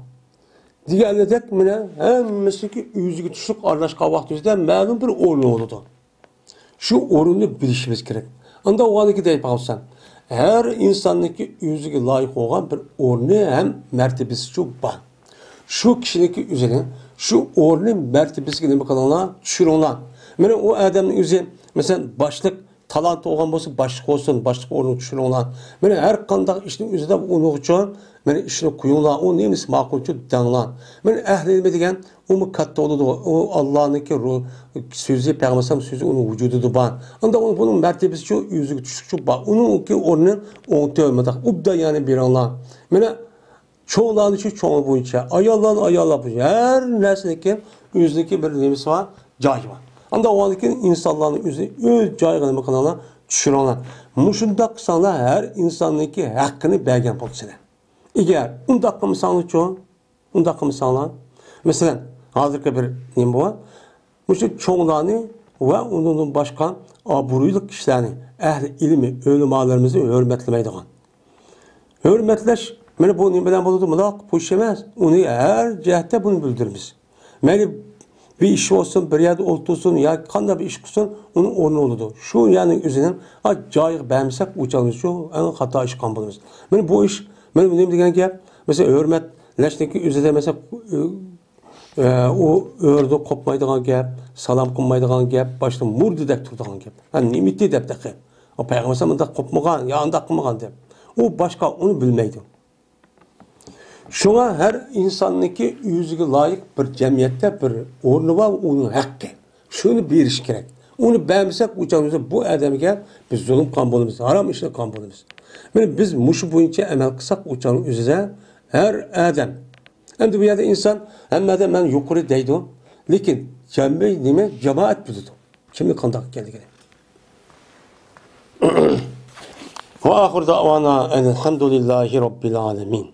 Diğerledek mene hemmisiki yüzüge düşük arlaşka vaxtımızda ma'lum bir o'rni oldu. Şu orunu bilişimiz gerek. Anda o anki deyip alsan, her insandaki yüzüge layık olan bir orunu hem mertebesi çok var. Şu kişideki üzerine, şu orunun mertebesi ne bakalım düşürüyorlar. Yani o adamın yüzü, mesela başlık, talant olan olsa başlık olsun, başlık orunu düşürüyorlar. Yani her kandak işin yüzünde onu uçuyor, yani işini koyuyorlar, o neymiş makulcu dağlar. Yani ehli ilmi degen, o mu katta oldu, o Allah'ınki sözü, Peygamber sözü onun vücudu var. Anda bunun mertebesi çok yüzü düşük çok var. Onun ki orunun onu tövmedik. O da yani bir anlar. Yani çoğuların için çoğu boyunca, ayarlar boyunca, her nesneki yüzdeki bir neymiş var, cay var. Anda o andaki insanların yüzü öz caygını bakanlar düşürüyorlar. Muşundak sana her insandaki hakkını belgen polisiyle. Eğer undakka misalını çoğu, undakka misallar, mesela hazırki bir neyim bu var, muşun çoğularını ve onun başka aburuyuluk kişilerini, ehli ilmi, ölümalarımızı hürmetlemeydiğin. Hürmetleş, beni bu neyim bilen bulundu mu? Bu iş yemez. Onu her cihette bunu bildiririz. Beni bir iş olsun, bir yerde otursun, ya kanda bir iş kılsın, onun ornu oldu. Şu yani üzerinden cayık beğenmişsek uçalımız şu, en hata iş kampımız. Ben bu iş, ben neyim degen ki, mesela hürmetleşteki üzerinde mesela o örde kopmaydıgan gap, salam kılmaydıgan gap, başta murdi dep turduğan gap. Yani nimiti dep de. O Peygamber sallallahu kopmagan, ya anda kılmagan dep. O başka onu bilmeydi. Şuna her insanniki yüzüge layık bir cemiyette bir ornu var, onun hakkı. Şunu bir iş gerek. Onu beğenmişsek uçağımızda bu adamga biz zulüm kampolumuz, haram işle kampolumuz. Yani biz muşu boyunca emel kısak uçağın üzerine her adam. Hem de bu yerde insan hem de ben yukarı deydim. Lakin cemaat bildi. Şimdi kandak geldi. Ve ahir davana elhamdülillahi rabbil alemin.